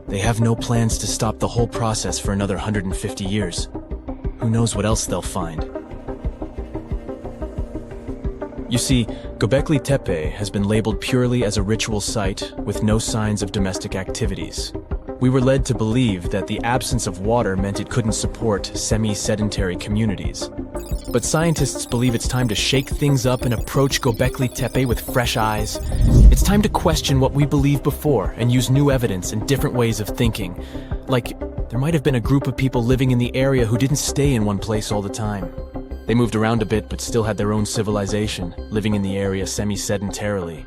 They have no plans to stop the whole process for another 150 years. Who knows what else they'll find? You see, Gobekli Tepe has been labeled purely as a ritual site with no signs of domestic activities. We were led to believe that the absence of water meant it couldn't support semi-sedentary communities. But scientists believe it's time to shake things up and approach Gobekli Tepe with fresh eyes. It's time to question what we believed before and use new evidence and different ways of thinking. Like, there might have been a group of people living in the area who didn't stay in one place all the time. They moved around a bit but still had their own civilization, living in the area semi-sedentarily.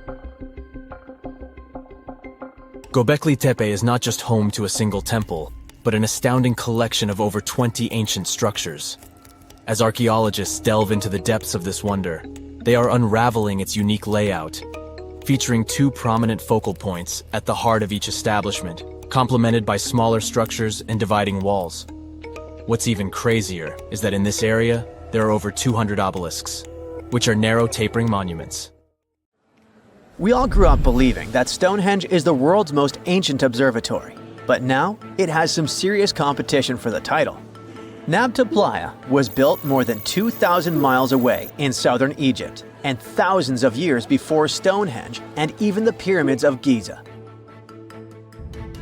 Gobekli Tepe is not just home to a single temple, but an astounding collection of over 20 ancient structures. As archaeologists delve into the depths of this wonder, they are unraveling its unique layout, featuring two prominent focal points at the heart of each establishment, complemented by smaller structures and dividing walls. What's even crazier is that in this area, there are over 200 obelisks, which are narrow tapering monuments. We all grew up believing that Stonehenge is the world's most ancient observatory, but now it has some serious competition for the title. Nabta Playa was built more than 2,000 miles away in southern Egypt, and thousands of years before Stonehenge and even the pyramids of Giza.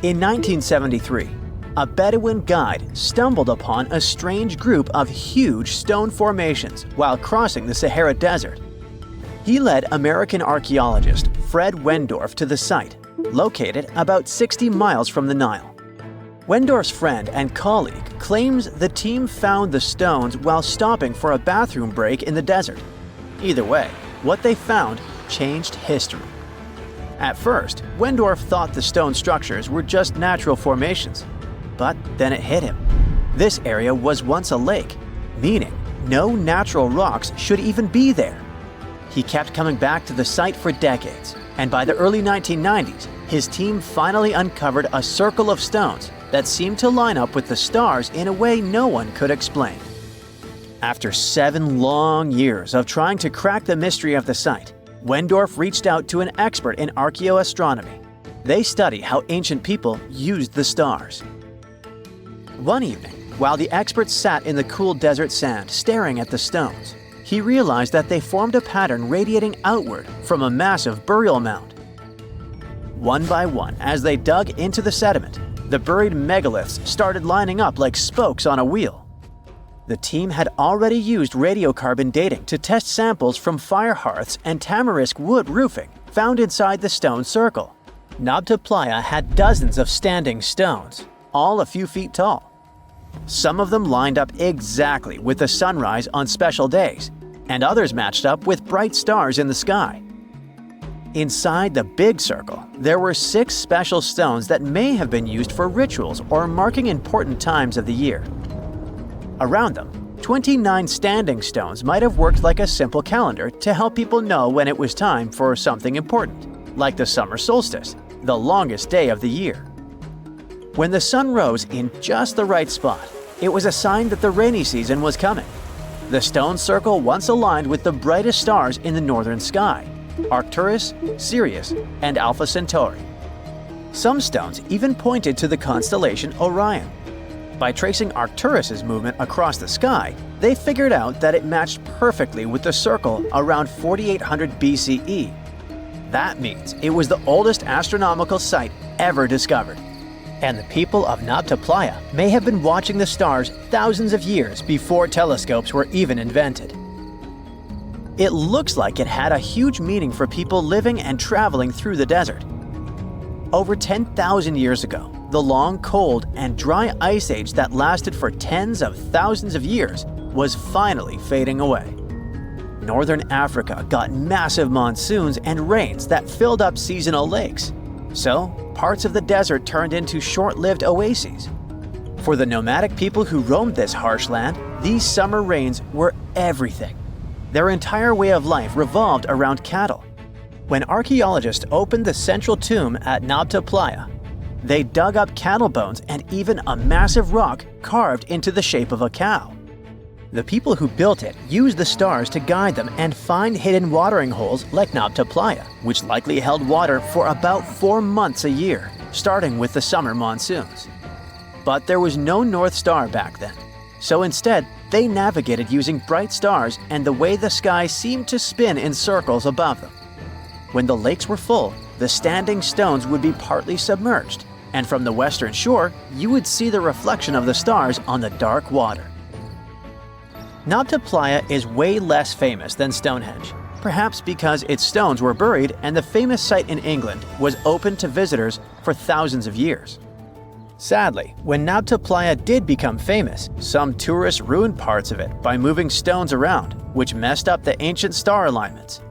In 1973, a Bedouin guide stumbled upon a strange group of huge stone formations while crossing the Sahara Desert. He led American archaeologist Fred Wendorf to the site, located about 60 miles from the Nile. Wendorf's friend and colleague claims the team found the stones while stopping for a bathroom break in the desert. Either way, what they found changed history. At first, Wendorf thought the stone structures were just natural formations, but then it hit him. This area was once a lake, meaning no natural rocks should even be there. He kept coming back to the site for decades, and by the early 1990s, his team finally uncovered a circle of stones that seemed to line up with the stars in a way no one could explain. After 7 long years of trying to crack the mystery of the site, Wendorf reached out to an expert in archaeoastronomy. They study how ancient people used the stars. One evening, while the expert sat in the cool desert sand staring at the stones, he realized that they formed a pattern radiating outward from a massive burial mound. One by one, as they dug into the sediment, the buried megaliths started lining up like spokes on a wheel. The team had already used radiocarbon dating to test samples from fire hearths and tamarisk wood roofing found inside the stone circle. Nabta Playa had dozens of standing stones, all a few feet tall. Some of them lined up exactly with the sunrise on special days, and others matched up with bright stars in the sky. Inside the big circle, there were 6 special stones that may have been used for rituals or marking important times of the year. Around them, 29 standing stones might have worked like a simple calendar to help people know when it was time for something important, like the summer solstice, the longest day of the year. When the sun rose in just the right spot, it was a sign that the rainy season was coming. The stone circle once aligned with the brightest stars in the northern sky: Arcturus, Sirius, and Alpha Centauri. Some stones even pointed to the constellation Orion. By tracing Arcturus's movement across the sky, they figured out that it matched perfectly with the circle around 4800 BCE. That means it was the oldest astronomical site ever discovered. And the people of Nabta Playa may have been watching the stars thousands of years before telescopes were even invented. It looks like it had a huge meaning for people living and traveling through the desert. Over 10,000 years ago, the long, cold, and dry ice age that lasted for tens of thousands of years was finally fading away. Northern Africa got massive monsoons and rains that filled up seasonal lakes. So, parts of the desert turned into short-lived oases. For the nomadic people who roamed this harsh land, these summer rains were everything. Their entire way of life revolved around cattle. When archaeologists opened the central tomb at Nabta Playa, they dug up cattle bones and even a massive rock carved into the shape of a cow. The people who built it used the stars to guide them and find hidden watering holes like Nabta Playa, which likely held water for about 4 months a year, starting with the summer monsoons. But there was no North Star back then, so instead they navigated using bright stars and the way the sky seemed to spin in circles above them. When the lakes were full, the standing stones would be partly submerged, and from the western shore, you would see the reflection of the stars on the dark water. Nabta Playa is way less famous than Stonehenge, perhaps because its stones were buried and the famous site in England was open to visitors for thousands of years. Sadly, when Nabta Playa did become famous, some tourists ruined parts of it by moving stones around, which messed up the ancient star alignments.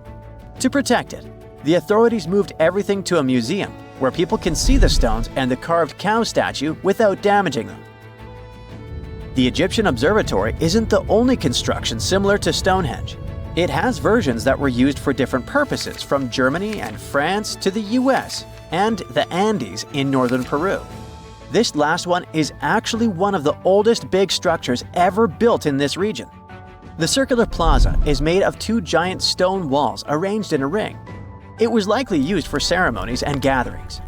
To protect it, the authorities moved everything to a museum where people can see the stones and the carved cow statue without damaging them. The Egyptian observatory isn't the only construction similar to Stonehenge. It has versions that were used for different purposes, from Germany and France to the US and the Andes in northern Peru. This last one is actually one of the oldest big structures ever built in this region. The circular plaza is made of 2 giant stone walls arranged in a ring. It was likely used for ceremonies and gatherings.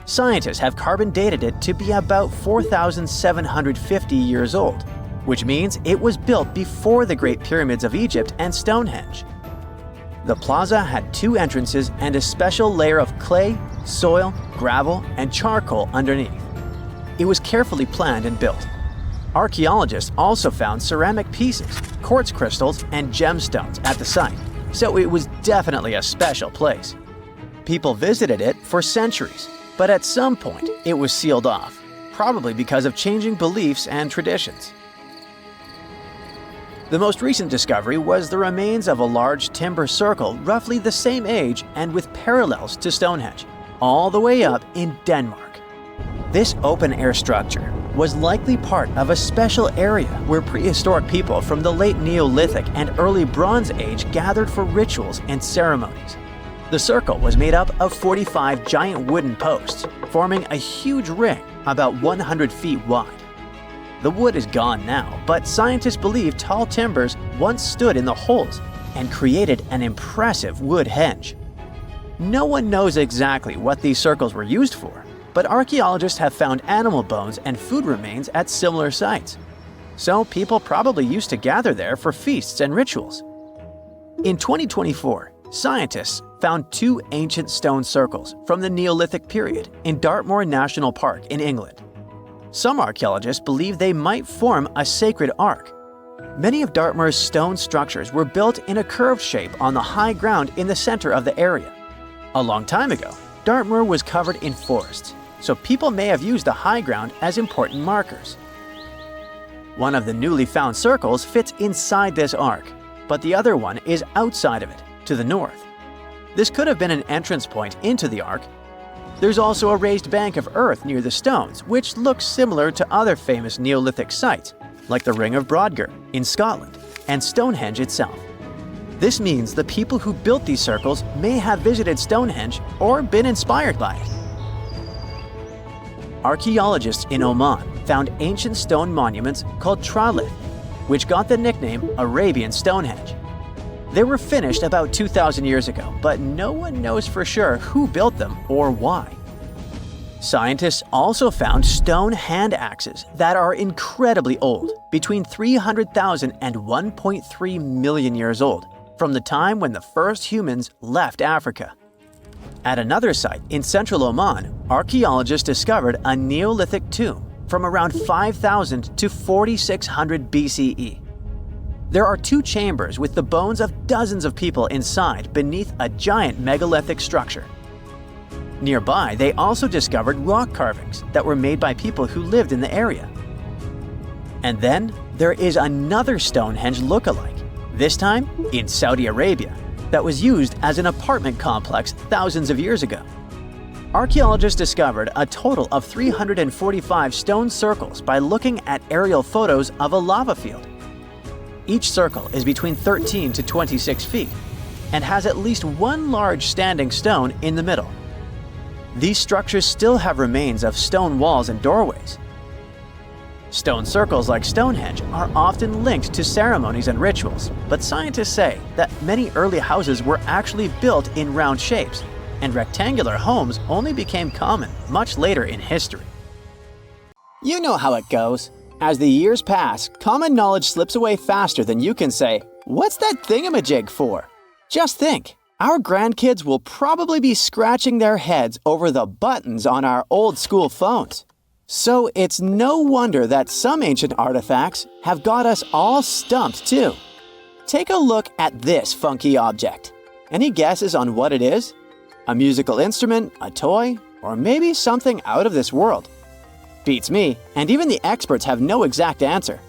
Scientists have carbon dated it to be about 4,750 years old, which means it was built before the Great Pyramids of Egypt and Stonehenge. The plaza had 2 entrances and a special layer of clay, soil, gravel, and charcoal underneath. It was carefully planned and built. Archaeologists also found ceramic pieces, quartz crystals, and gemstones at the site, so it was definitely a special place. People visited it for centuries, but at some point it was sealed off, probably because of changing beliefs and traditions. The most recent discovery was the remains of a large timber circle roughly the same age and with parallels to Stonehenge, all the way up in Denmark. This open-air structure was likely part of a special area where prehistoric people from the late Neolithic and early Bronze Age gathered for rituals and ceremonies. The circle was made up of 45 giant wooden posts, forming a huge ring about 100 feet wide. The wood is gone now, but scientists believe tall timbers once stood in the holes and created an impressive wood henge. No one knows exactly what these circles were used for, but archaeologists have found animal bones and food remains at similar sites. So people probably used to gather there for feasts and rituals. In 2024, scientists found 2 ancient stone circles from the Neolithic period in Dartmoor National Park in England. Some archaeologists believe they might form a sacred ark. Many of Dartmoor's stone structures were built in a curved shape on the high ground in the center of the area. A long time ago, Dartmoor was covered in forests, so people may have used the high ground as important markers. One of the newly found circles fits inside this ark, but the other one is outside of it, to the north. This could have been an entrance point into the ark. There's also a raised bank of earth near the stones, which looks similar to other famous Neolithic sites, like the Ring of Brodgar in Scotland and Stonehenge itself. This means the people who built these circles may have visited Stonehenge or been inspired by it. Archaeologists in Oman found ancient stone monuments called tralith, which got the nickname Arabian Stonehenge. They were finished about 2,000 years ago, but no one knows for sure who built them or why. Scientists also found stone hand axes that are incredibly old, between 300,000 and 1.3 million years old, from the time when the first humans left Africa. At another site in central Oman, archaeologists discovered a Neolithic tomb from around 5,000 to 4,600 BCE. There are 2 chambers with the bones of dozens of people inside beneath a giant megalithic structure. Nearby, they also discovered rock carvings that were made by people who lived in the area. And then there is another Stonehenge look-alike, this time in Saudi Arabia, that was used as an apartment complex thousands of years ago. Archaeologists discovered a total of 345 stone circles by looking at aerial photos of a lava field. Each circle is between 13 to 26 feet and has at least one large standing stone in the middle. These structures still have remains of stone walls and doorways. Stone circles like Stonehenge are often linked to ceremonies and rituals, but scientists say that many early houses were actually built in round shapes, and rectangular homes only became common much later in history. You know how it goes. As the years pass, common knowledge slips away faster than you can say, "What's that thingamajig for?" Just think, our grandkids will probably be scratching their heads over the buttons on our old school phones. So it's no wonder that some ancient artifacts have got us all stumped too. Take a look at this funky object. Any guesses on what it is? A musical instrument, a toy, or maybe something out of this world? Beats me, and even the experts have no exact answer.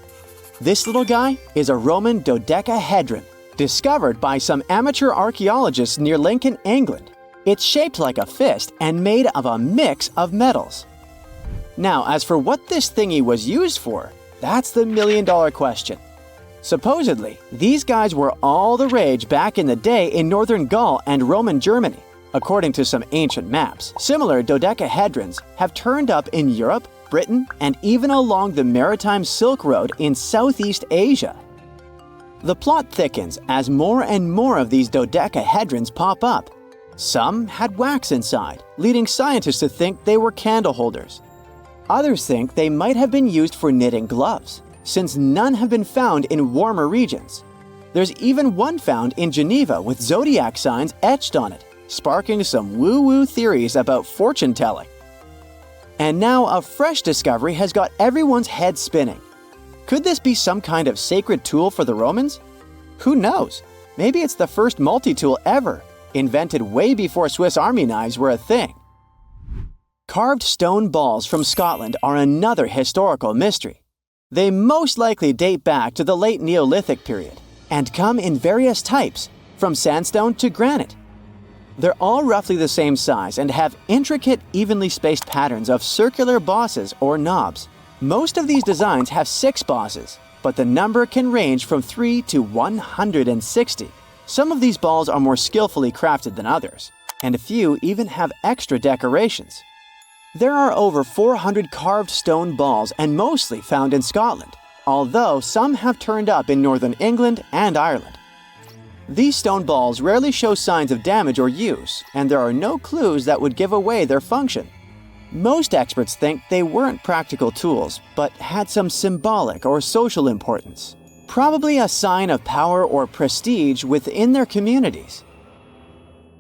This little guy is a Roman dodecahedron, discovered by some amateur archaeologists near Lincoln, England. It's shaped like a fist and made of a mix of metals. Now, as for what this thingy was used for, that's the million-dollar question. Supposedly, these guys were all the rage back in the day in northern Gaul and Roman Germany. According to some ancient maps, similar dodecahedrons have turned up in Europe, Britain, and even along the maritime Silk Road in Southeast Asia. The plot thickens as more and more of these dodecahedrons pop up. Some had wax inside, leading scientists to think they were candle holders. Others think they might have been used for knitting gloves, since none have been found in warmer regions. There's even one found in Geneva with zodiac signs etched on it, sparking some woo-woo theories about fortune-telling. And now a fresh discovery has got everyone's head spinning. Could this be some kind of sacred tool for the Romans? Who knows? Maybe it's the first multi-tool ever, invented way before Swiss Army knives were a thing. Carved stone balls from Scotland are another historical mystery. They most likely date back to the late Neolithic period and come in various types, from sandstone to granite. They're all roughly the same size and have intricate, evenly spaced patterns of circular bosses or knobs. Most of these designs have 6 bosses, but the number can range from 3 to 160. Some of these balls are more skillfully crafted than others, and a few even have extra decorations. There are over 400 carved stone balls and mostly found in Scotland, although some have turned up in northern England and Ireland. These stone balls rarely show signs of damage or use, and there are no clues that would give away their function. Most experts think they weren't practical tools, but had some symbolic or social importance, probably a sign of power or prestige within their communities.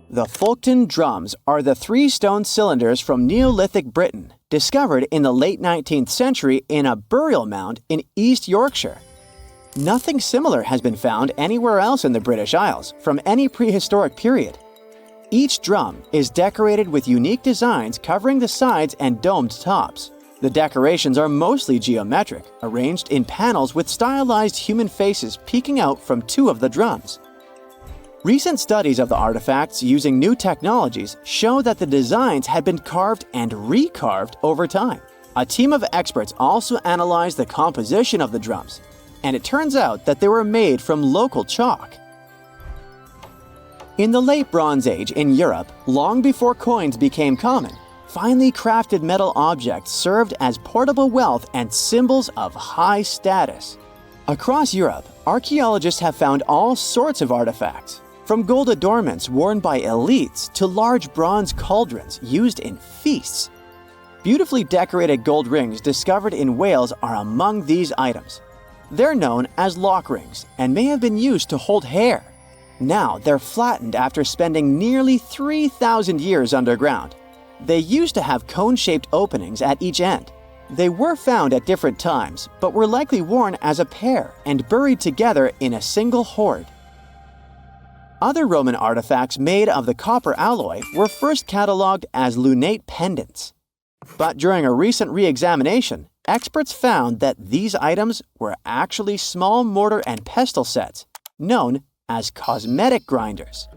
The Fulkton drums are the 3 stone cylinders from Neolithic Britain, discovered in the late 19th century in a burial mound in East Yorkshire. Nothing similar has been found anywhere else in the British Isles from any prehistoric period. Each drum is decorated with unique designs covering the sides and domed tops. The decorations are mostly geometric, arranged in panels with stylized human faces peeking out from 2 of the drums. Recent studies of the artifacts using new technologies show that the designs had been carved and recarved over time. A team of experts also analyzed the composition of the drums, and it turns out that they were made from local chalk. In the late Bronze Age in Europe, long before coins became common, finely crafted metal objects served as portable wealth and symbols of high status. Across Europe, archaeologists have found all sorts of artifacts, from gold adornments worn by elites to large bronze cauldrons used in feasts. Beautifully decorated gold rings discovered in Wales are among these items. They're known as lock rings and may have been used to hold hair. Now they're flattened after spending nearly 3,000 years underground. They used to have cone-shaped openings at each end. They were found at different times, but were likely worn as a pair and buried together in a single hoard. Other Roman artifacts made of the copper alloy were first catalogued as lunate pendants. But during a recent re-examination, experts found that these items were actually small mortar and pestle sets, known as cosmetic grinders.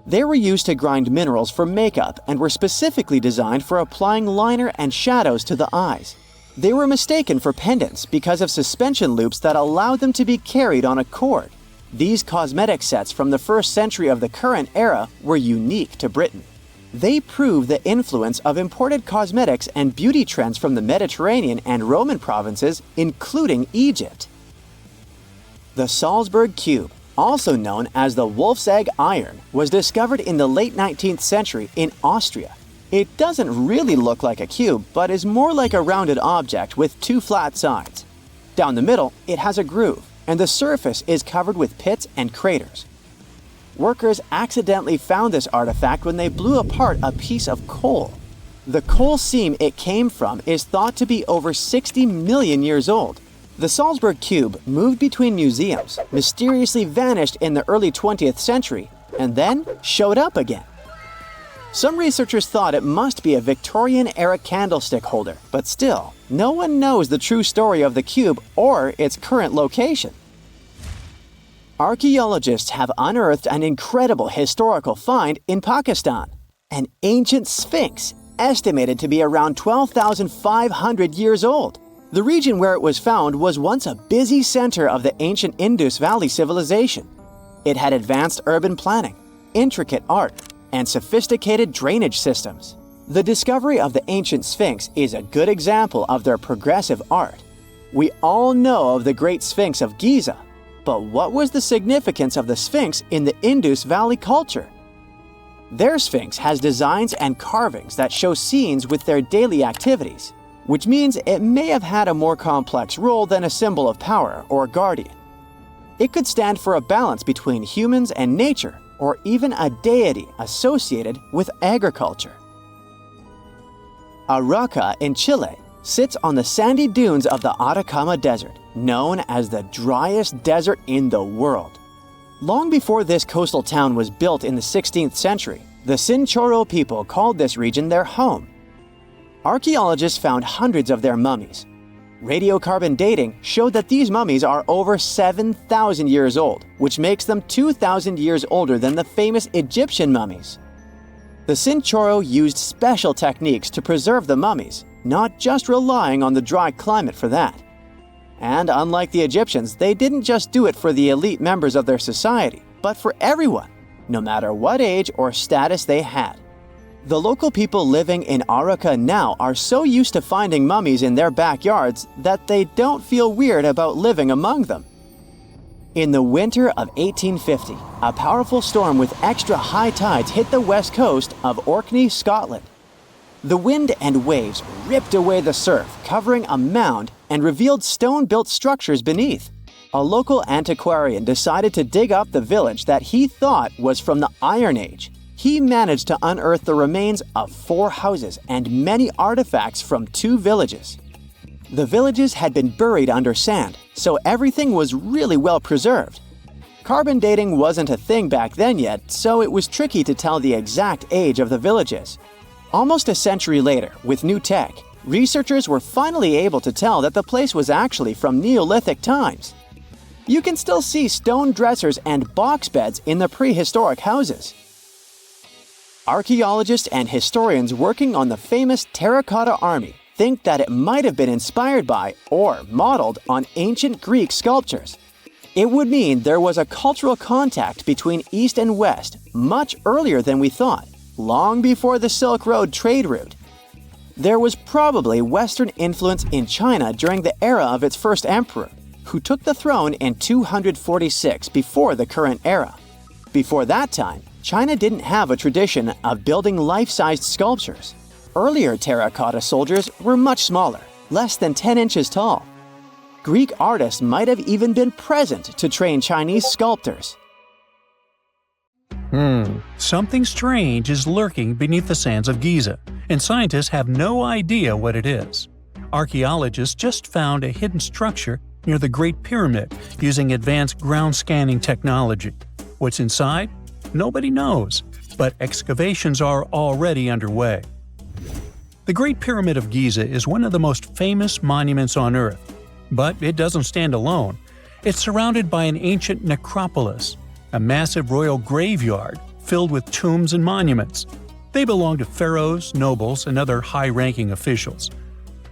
They were used to grind minerals for makeup and were specifically designed for applying liner and shadows to the eyes. They were mistaken for pendants because of suspension loops that allowed them to be carried on a cord. These cosmetic sets from the 1st century of the current era were unique to Britain. They prove the influence of imported cosmetics and beauty trends from the Mediterranean and Roman provinces, including Egypt. The Salzburg Cube, also known as the Wolf's Egg Iron, was discovered in the late 19th century in Austria. It doesn't really look like a cube, but is more like a rounded object with 2 flat sides. Down the middle, it has a groove, and the surface is covered with pits and craters. Workers accidentally found this artifact when they blew apart a piece of coal. The coal seam it came from is thought to be over 60 million years old. The Salzburg Cube moved between museums, mysteriously vanished in the early 20th century, and then showed up again. Some researchers thought it must be a Victorian-era candlestick holder, but still, no one knows the true story of the cube or its current location. Archaeologists have unearthed an incredible historical find in Pakistan, an ancient sphinx estimated to be around 12,500 years old. The region where it was found was once a busy center of the ancient Indus Valley civilization. It had advanced urban planning, intricate art, and sophisticated drainage systems. The discovery of the ancient Sphinx is a good example of their progressive art. We all know of the Great Sphinx of Giza, but what was the significance of the Sphinx in the Indus Valley culture? Their Sphinx has designs and carvings that show scenes with their daily activities, which means it may have had a more complex role than a symbol of power or guardian. It could stand for a balance between humans and nature, or even a deity associated with agriculture. Arauca in Chile sits on the sandy dunes of the Atacama Desert, known as the driest desert in the world. Long before this coastal town was built in the 16th century, the Sinchoro people called this region their home. Archaeologists found hundreds of their mummies. Radiocarbon dating showed that these mummies are over 7,000 years old, which makes them 2,000 years older than the famous Egyptian mummies. The Sinchoro used special techniques to preserve the mummies, not just relying on the dry climate for that. And unlike the Egyptians, they didn't just do it for the elite members of their society, but for everyone, no matter what age or status they had. The local people living in Araka now are so used to finding mummies in their backyards that they don't feel weird about living among them. In the winter of 1850, a powerful storm with extra high tides hit the west coast of Orkney, Scotland. The wind and waves ripped away the surf, covering a mound, and revealed stone-built structures beneath. A local antiquarian decided to dig up the village that he thought was from the Iron Age. He managed to unearth the remains of 4 houses and many artifacts from 2 villages. The villages had been buried under sand, so everything was really well preserved. Carbon dating wasn't a thing back then yet, so it was tricky to tell the exact age of the villages. Almost a century later, with new tech, researchers were finally able to tell that the place was actually from Neolithic times. You can still see stone dressers and box beds in the prehistoric houses. Archaeologists and historians working on the famous terracotta army think that it might have been inspired by or modeled on ancient Greek sculptures. It would mean there was a cultural contact between East and West much earlier than we thought, long before the Silk Road trade route. There was probably Western influence in China during the era of its first emperor, who took the throne in 246 before the current era. Before that time, China didn't have a tradition of building life-sized sculptures. Earlier terracotta soldiers were much smaller, less than 10 inches tall. Greek artists might have even been present to train Chinese sculptors. Something strange is lurking beneath the sands of Giza, and scientists have no idea what it is. Archaeologists just found a hidden structure near the Great Pyramid using advanced ground scanning technology. What's inside? Nobody knows, but excavations are already underway. The Great Pyramid of Giza is one of the most famous monuments on Earth, but it doesn't stand alone. It's surrounded by an ancient necropolis, a massive royal graveyard filled with tombs and monuments. They belong to pharaohs, nobles, and other high-ranking officials.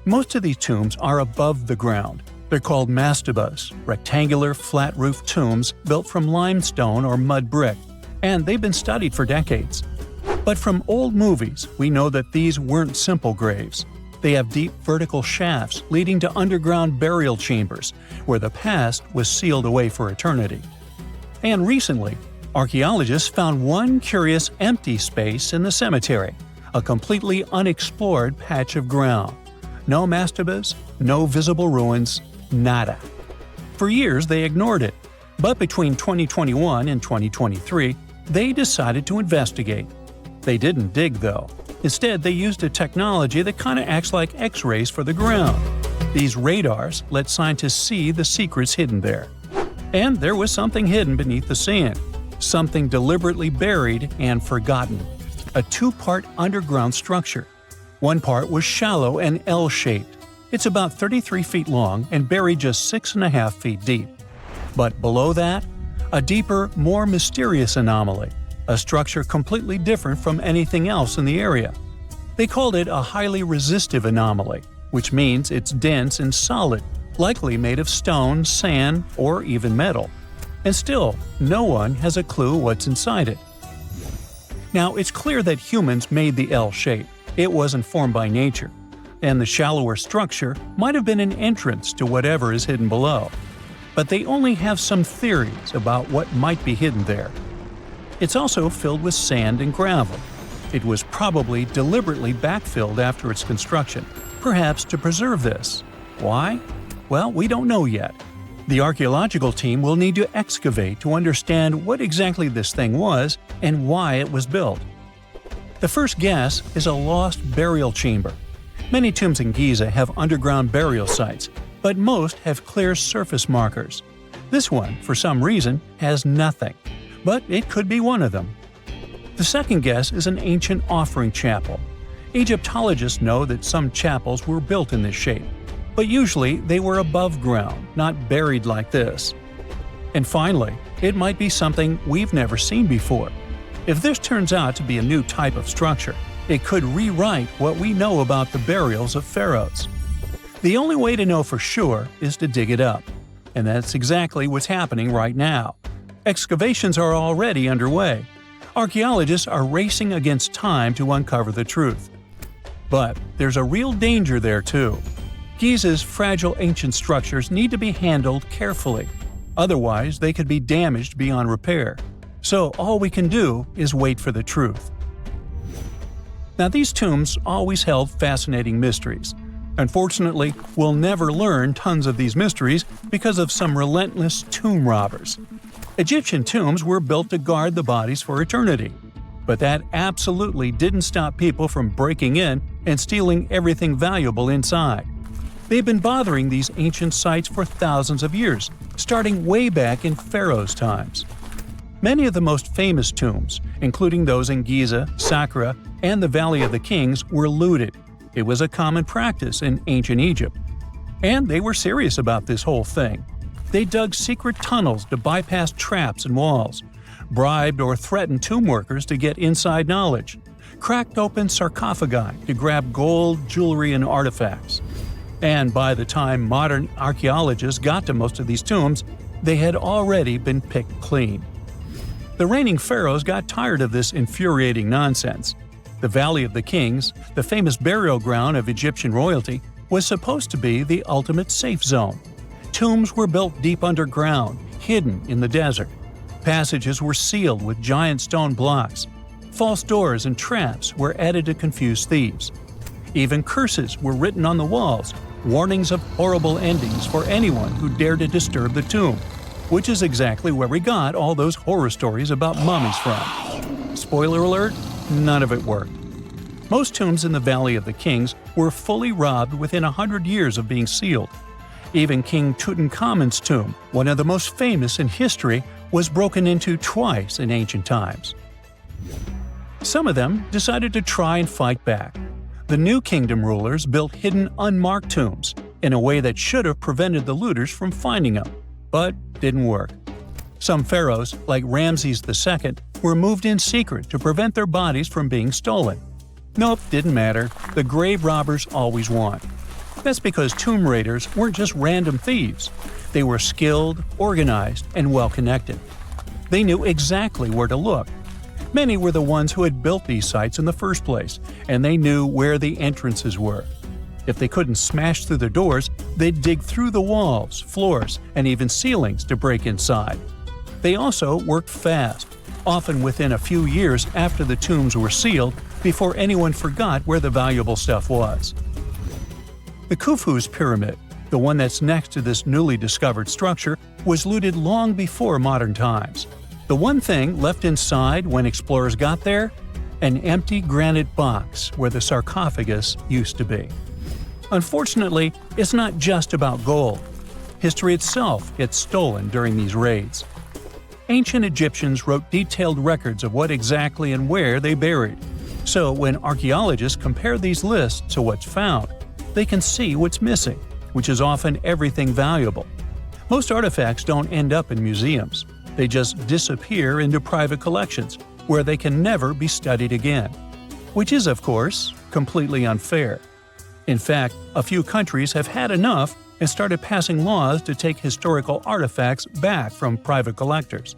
Most of these tombs are above the ground. They're called mastabas, rectangular, flat-roofed tombs built from limestone or mud brick, and they've been studied for decades. But from old movies, we know that these weren't simple graves. They have deep vertical shafts leading to underground burial chambers, where the past was sealed away for eternity. And recently, archaeologists found one curious empty space in the cemetery, a completely unexplored patch of ground. No mastabas, no visible ruins, nada. For years they ignored it, but between 2021 and 2023, they decided to investigate. They didn't dig, though. Instead, they used a technology that kind of acts like X-rays for the ground. These radars let scientists see the secrets hidden there. And there was something hidden beneath the sand, something deliberately buried and forgotten. A 2-part underground structure. One part was shallow and L-shaped. It's about 33 feet long and buried just 6.5 feet deep. But below that, a deeper, more mysterious anomaly, a structure completely different from anything else in the area. They called it a highly resistive anomaly, which means it's dense and solid, likely made of stone, sand, or even metal. And still, no one has a clue what's inside it. Now, it's clear that humans made the L shape. It wasn't formed by nature. And the shallower structure might have been an entrance to whatever is hidden below. But they only have some theories about what might be hidden there. It's also filled with sand and gravel. It was probably deliberately backfilled after its construction, perhaps to preserve this. Why? Well, we don't know yet. The archaeological team will need to excavate to understand what exactly this thing was and why it was built. The first guess is a lost burial chamber. Many tombs in Giza have underground burial sites, but most have clear surface markers. This one, for some reason, has nothing, but it could be one of them. The second guess is an ancient offering chapel. Egyptologists know that some chapels were built in this shape, but usually they were above ground, not buried like this. And finally, it might be something we've never seen before. If this turns out to be a new type of structure, it could rewrite what we know about the burials of pharaohs. The only way to know for sure is to dig it up, and that's exactly what's happening right now. Excavations are already underway. Archaeologists are racing against time to uncover the truth. But there's a real danger there too. Giza's fragile ancient structures need to be handled carefully. Otherwise, they could be damaged beyond repair. So all we can do is wait for the truth. Now, these tombs always held fascinating mysteries. Unfortunately, we'll never learn tons of these mysteries because of some relentless tomb robbers. Egyptian tombs were built to guard the bodies for eternity. But that absolutely didn't stop people from breaking in and stealing everything valuable inside. They've been bothering these ancient sites for thousands of years, starting way back in Pharaoh's times. Many of the most famous tombs, including those in Giza, Saqqara, and the Valley of the Kings, were looted. It was a common practice in ancient Egypt. And they were serious about this whole thing. They dug secret tunnels to bypass traps and walls, bribed or threatened tomb workers to get inside knowledge, cracked open sarcophagi to grab gold, jewelry, and artifacts. And by the time modern archaeologists got to most of these tombs, they had already been picked clean. The reigning pharaohs got tired of this infuriating nonsense. The Valley of the Kings, the famous burial ground of Egyptian royalty, was supposed to be the ultimate safe zone. Tombs were built deep underground, hidden in the desert. Passages were sealed with giant stone blocks. False doors and traps were added to confuse thieves. Even curses were written on the walls, warnings of horrible endings for anyone who dared to disturb the tomb, which is exactly where we got all those horror stories about mummies from. Spoiler alert, none of it worked. Most tombs in the Valley of the Kings were fully robbed within 100 years of being sealed. Even King Tutankhamun's tomb, one of the most famous in history, was broken into twice in ancient times. Some of them decided to try and fight back. The New Kingdom rulers built hidden unmarked tombs in a way that should have prevented the looters from finding them, but didn't work. Some pharaohs, like Ramses II, were moved in secret to prevent their bodies from being stolen. Nope, didn't matter. The grave robbers always won. That's because tomb raiders weren't just random thieves. They were skilled, organized, and well-connected. They knew exactly where to look. Many were the ones who had built these sites in the first place, and they knew where the entrances were. If they couldn't smash through the doors, they'd dig through the walls, floors, and even ceilings to break inside. They also worked fast, often within a few years after the tombs were sealed, before anyone forgot where the valuable stuff was. The Khufu's pyramid, the one that's next to this newly discovered structure, was looted long before modern times. The one thing left inside when explorers got there? An empty granite box where the sarcophagus used to be. Unfortunately, it's not just about gold. History itself gets stolen during these raids. Ancient Egyptians wrote detailed records of what exactly and where they buried. So when archaeologists compare these lists to what's found, they can see what's missing, which is often everything valuable. Most artifacts don't end up in museums. They just disappear into private collections, where they can never be studied again. Which is, of course, completely unfair. In fact, a few countries have had enough and started passing laws to take historical artifacts back from private collectors.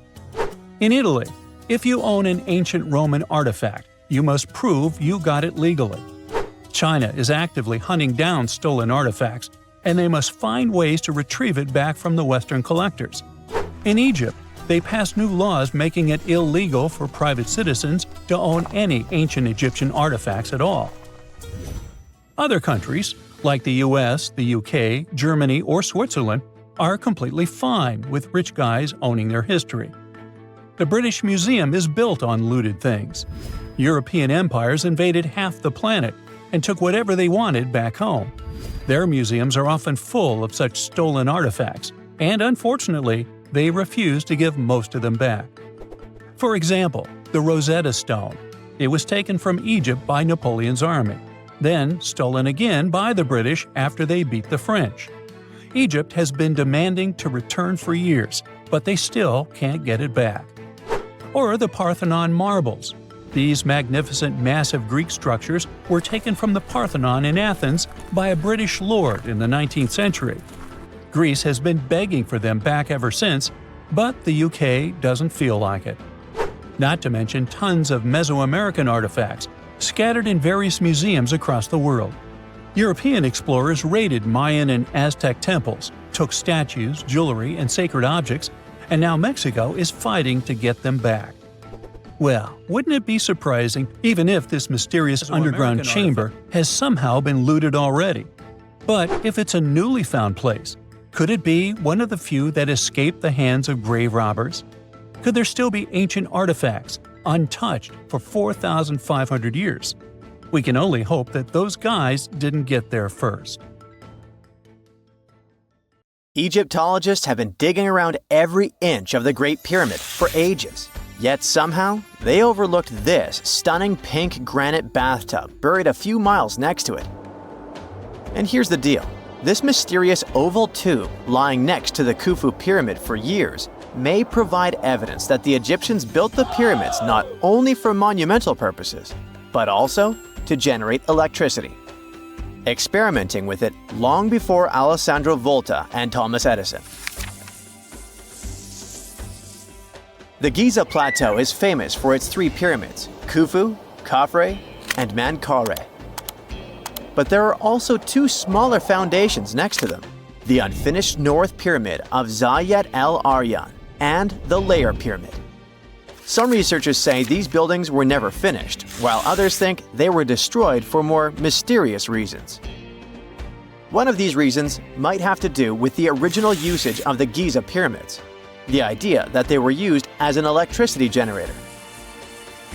In Italy, if you own an ancient Roman artifact, you must prove you got it legally. China is actively hunting down stolen artifacts, and they must find ways to retrieve it back from the Western collectors. In Egypt, they passed new laws making it illegal for private citizens to own any ancient Egyptian artifacts at all. Other countries, like the US, the UK, Germany, or Switzerland, are completely fine with rich guys owning their history. The British Museum is built on looted things. European empires invaded half the planet and took whatever they wanted back home. Their museums are often full of such stolen artifacts, and unfortunately, they refused to give most of them back. For example, the Rosetta Stone. It was taken from Egypt by Napoleon's army, then stolen again by the British after they beat the French. Egypt has been demanding to return for years, but they still can't get it back. Or the Parthenon marbles. These magnificent massive Greek structures were taken from the Parthenon in Athens by a British lord in the 19th century. Greece has been begging for them back ever since, but the UK doesn't feel like it. Not to mention tons of Mesoamerican artifacts scattered in various museums across the world. European explorers raided Mayan and Aztec temples, took statues, jewelry, and sacred objects, and now Mexico is fighting to get them back. Well, wouldn't it be surprising even if this mysterious underground chamber has somehow been looted already? But if it's a newly found place, could it be one of the few that escaped the hands of grave robbers? Could there still be ancient artifacts, untouched for 4,500 years? We can only hope that those guys didn't get there first. Egyptologists have been digging around every inch of the Great Pyramid for ages. Yet somehow, they overlooked this stunning pink granite bathtub buried a few miles next to it. And here's the deal. This mysterious oval tube lying next to the Khufu pyramid for years may provide evidence that the Egyptians built the pyramids not only for monumental purposes, but also to generate electricity, experimenting with it long before Alessandro Volta and Thomas Edison. The Giza Plateau is famous for its three pyramids, Khufu, Khafre, and Menkaure. But there are also two smaller foundations next to them, the unfinished North Pyramid of Zayat el-Aryan and the Layer Pyramid. Some researchers say these buildings were never finished, while others think they were destroyed for more mysterious reasons. One of these reasons might have to do with the original usage of the Giza pyramids, the idea that they were used as an electricity generator.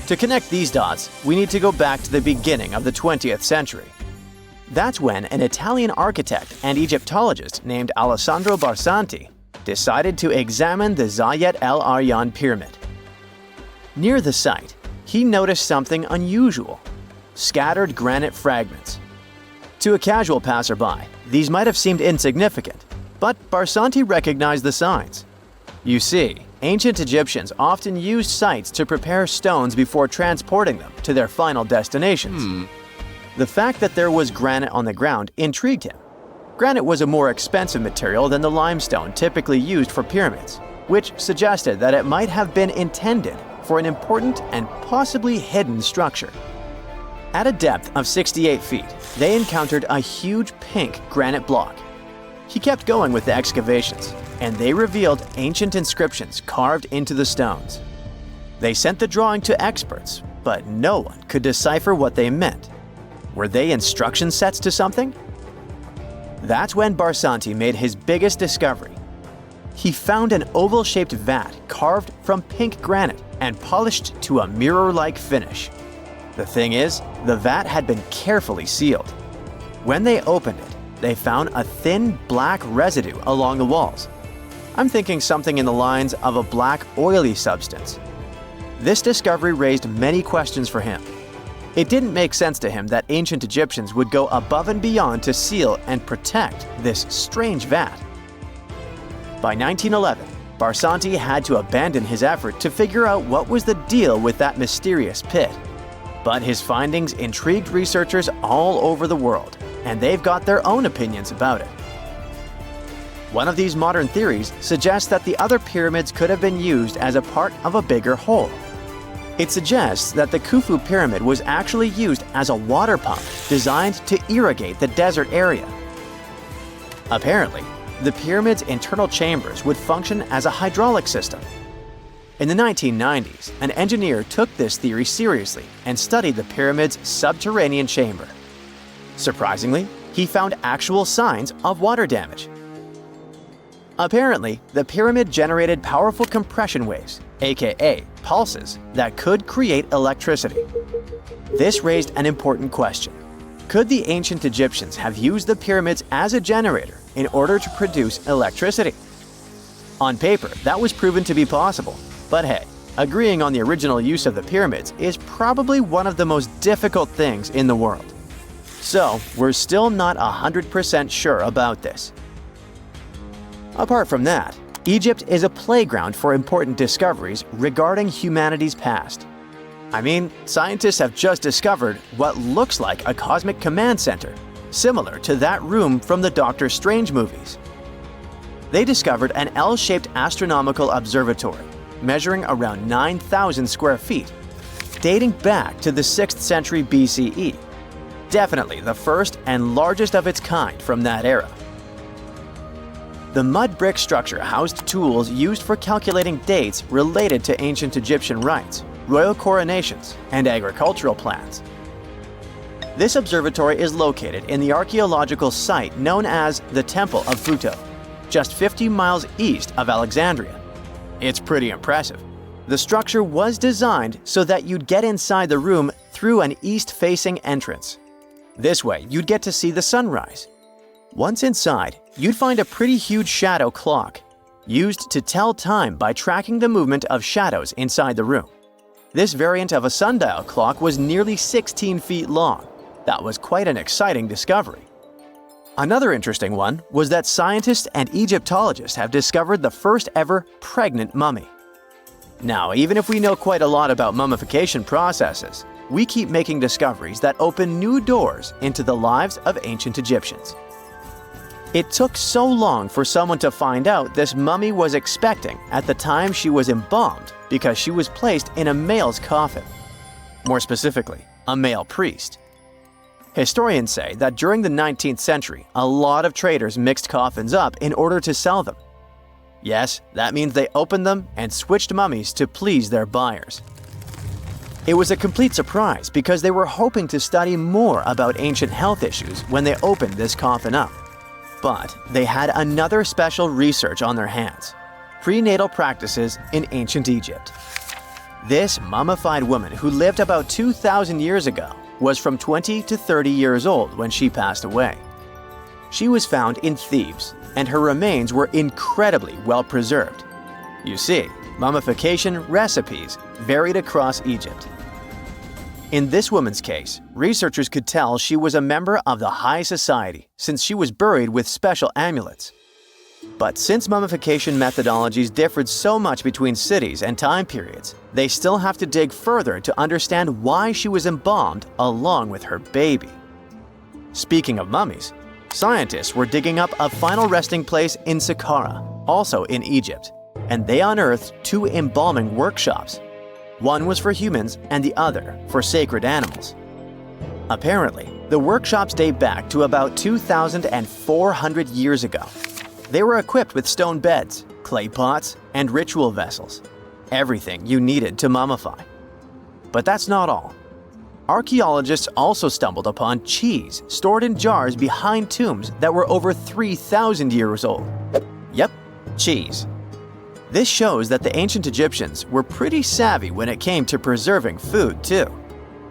To connect these dots, we need to go back to the beginning of the 20th century. That's when an Italian architect and Egyptologist named Alessandro Barsanti decided to examine the Zayat el-Aryan pyramid. Near the site, he noticed something unusual: scattered granite fragments. To a casual passerby, these might have seemed insignificant, but Barsanti recognized the signs. You see, ancient Egyptians often used sites to prepare stones before transporting them to their final destinations. The fact that there was granite on the ground intrigued him. Granite was a more expensive material than the limestone typically used for pyramids, which suggested that it might have been intended for an important and possibly hidden structure. At a depth of 68 feet, they encountered a huge pink granite block. He kept going with the excavations, and they revealed ancient inscriptions carved into the stones. They sent the drawing to experts, but no one could decipher what they meant. Were they instruction sets to something? That's when Barsanti made his biggest discovery. He found an oval-shaped vat carved from pink granite and polished to a mirror-like finish. The thing is, the vat had been carefully sealed. When they opened it, they found a thin black residue along the walls. I'm thinking something in the lines of a black oily substance. This discovery raised many questions for him. It didn't make sense to him that ancient Egyptians would go above and beyond to seal and protect this strange vat. By 1911, Barsanti had to abandon his effort to figure out what was the deal with that mysterious pit. But his findings intrigued researchers all over the world, and they've got their own opinions about it. One of these modern theories suggests that the other pyramids could have been used as a part of a bigger whole. It suggests that the Khufu pyramid was actually used as a water pump designed to irrigate the desert area. Apparently, the pyramid's internal chambers would function as a hydraulic system. In the 1990s, an engineer took this theory seriously and studied the pyramid's subterranean chamber. Surprisingly, he found actual signs of water damage. Apparently, the pyramid generated powerful compression waves, aka pulses, that could create electricity. This raised an important question. Could the ancient Egyptians have used the pyramids as a generator in order to produce electricity? On paper, that was proven to be possible. But hey, agreeing on the original use of the pyramids is probably one of the most difficult things in the world. So, we're still not 100% sure about this. Apart from that, Egypt is a playground for important discoveries regarding humanity's past. I mean, scientists have just discovered what looks like a cosmic command center, similar to that room from the Doctor Strange movies. They discovered an L-shaped astronomical observatory, measuring around 9,000 square feet, dating back to the 6th century BCE. Definitely the first and largest of its kind from that era. The mud brick structure housed tools used for calculating dates related to ancient Egyptian rites, royal coronations, and agricultural plans. This observatory is located in the archaeological site known as the Temple of Buto, just 50 miles east of Alexandria. It's pretty impressive. The structure was designed so that you'd get inside the room through an east-facing entrance. This way, you'd get to see the sunrise. Once inside, you'd find a pretty huge shadow clock, used to tell time by tracking the movement of shadows inside the room. This variant of a sundial clock was nearly 16 feet long. That was quite an exciting discovery. Another interesting one was that scientists and Egyptologists have discovered the first ever pregnant mummy. Now, even if we know quite a lot about mummification processes, we keep making discoveries that open new doors into the lives of ancient Egyptians. It took so long for someone to find out this mummy was expecting at the time she was embalmed because she was placed in a male's coffin. More specifically, a male priest. Historians say that during the 19th century, a lot of traders mixed coffins up in order to sell them. Yes, that means they opened them and switched mummies to please their buyers. It was a complete surprise because they were hoping to study more about ancient health issues when they opened this coffin up. But they had another special research on their hands: prenatal practices in ancient Egypt. This mummified woman who lived about 2,000 years ago was from 20 to 30 years old when she passed away. She was found in Thebes, and her remains were incredibly well preserved. You see, mummification recipes varied across Egypt. In this woman's case, researchers could tell she was a member of the high society since she was buried with special amulets. But since mummification methodologies differed so much between cities and time periods, they still have to dig further to understand why she was embalmed along with her baby. Speaking of mummies, scientists were digging up a final resting place in Saqqara, also in Egypt, and they unearthed 2 embalming workshops. One was for humans and the other for sacred animals. Apparently, the workshops date back to about 2,400 years ago. They were equipped with stone beds, clay pots, and ritual vessels. Everything you needed to mummify. But that's not all. Archaeologists also stumbled upon cheese stored in jars behind tombs that were over 3,000 years old. Yep, cheese. This shows that the ancient Egyptians were pretty savvy when it came to preserving food, too.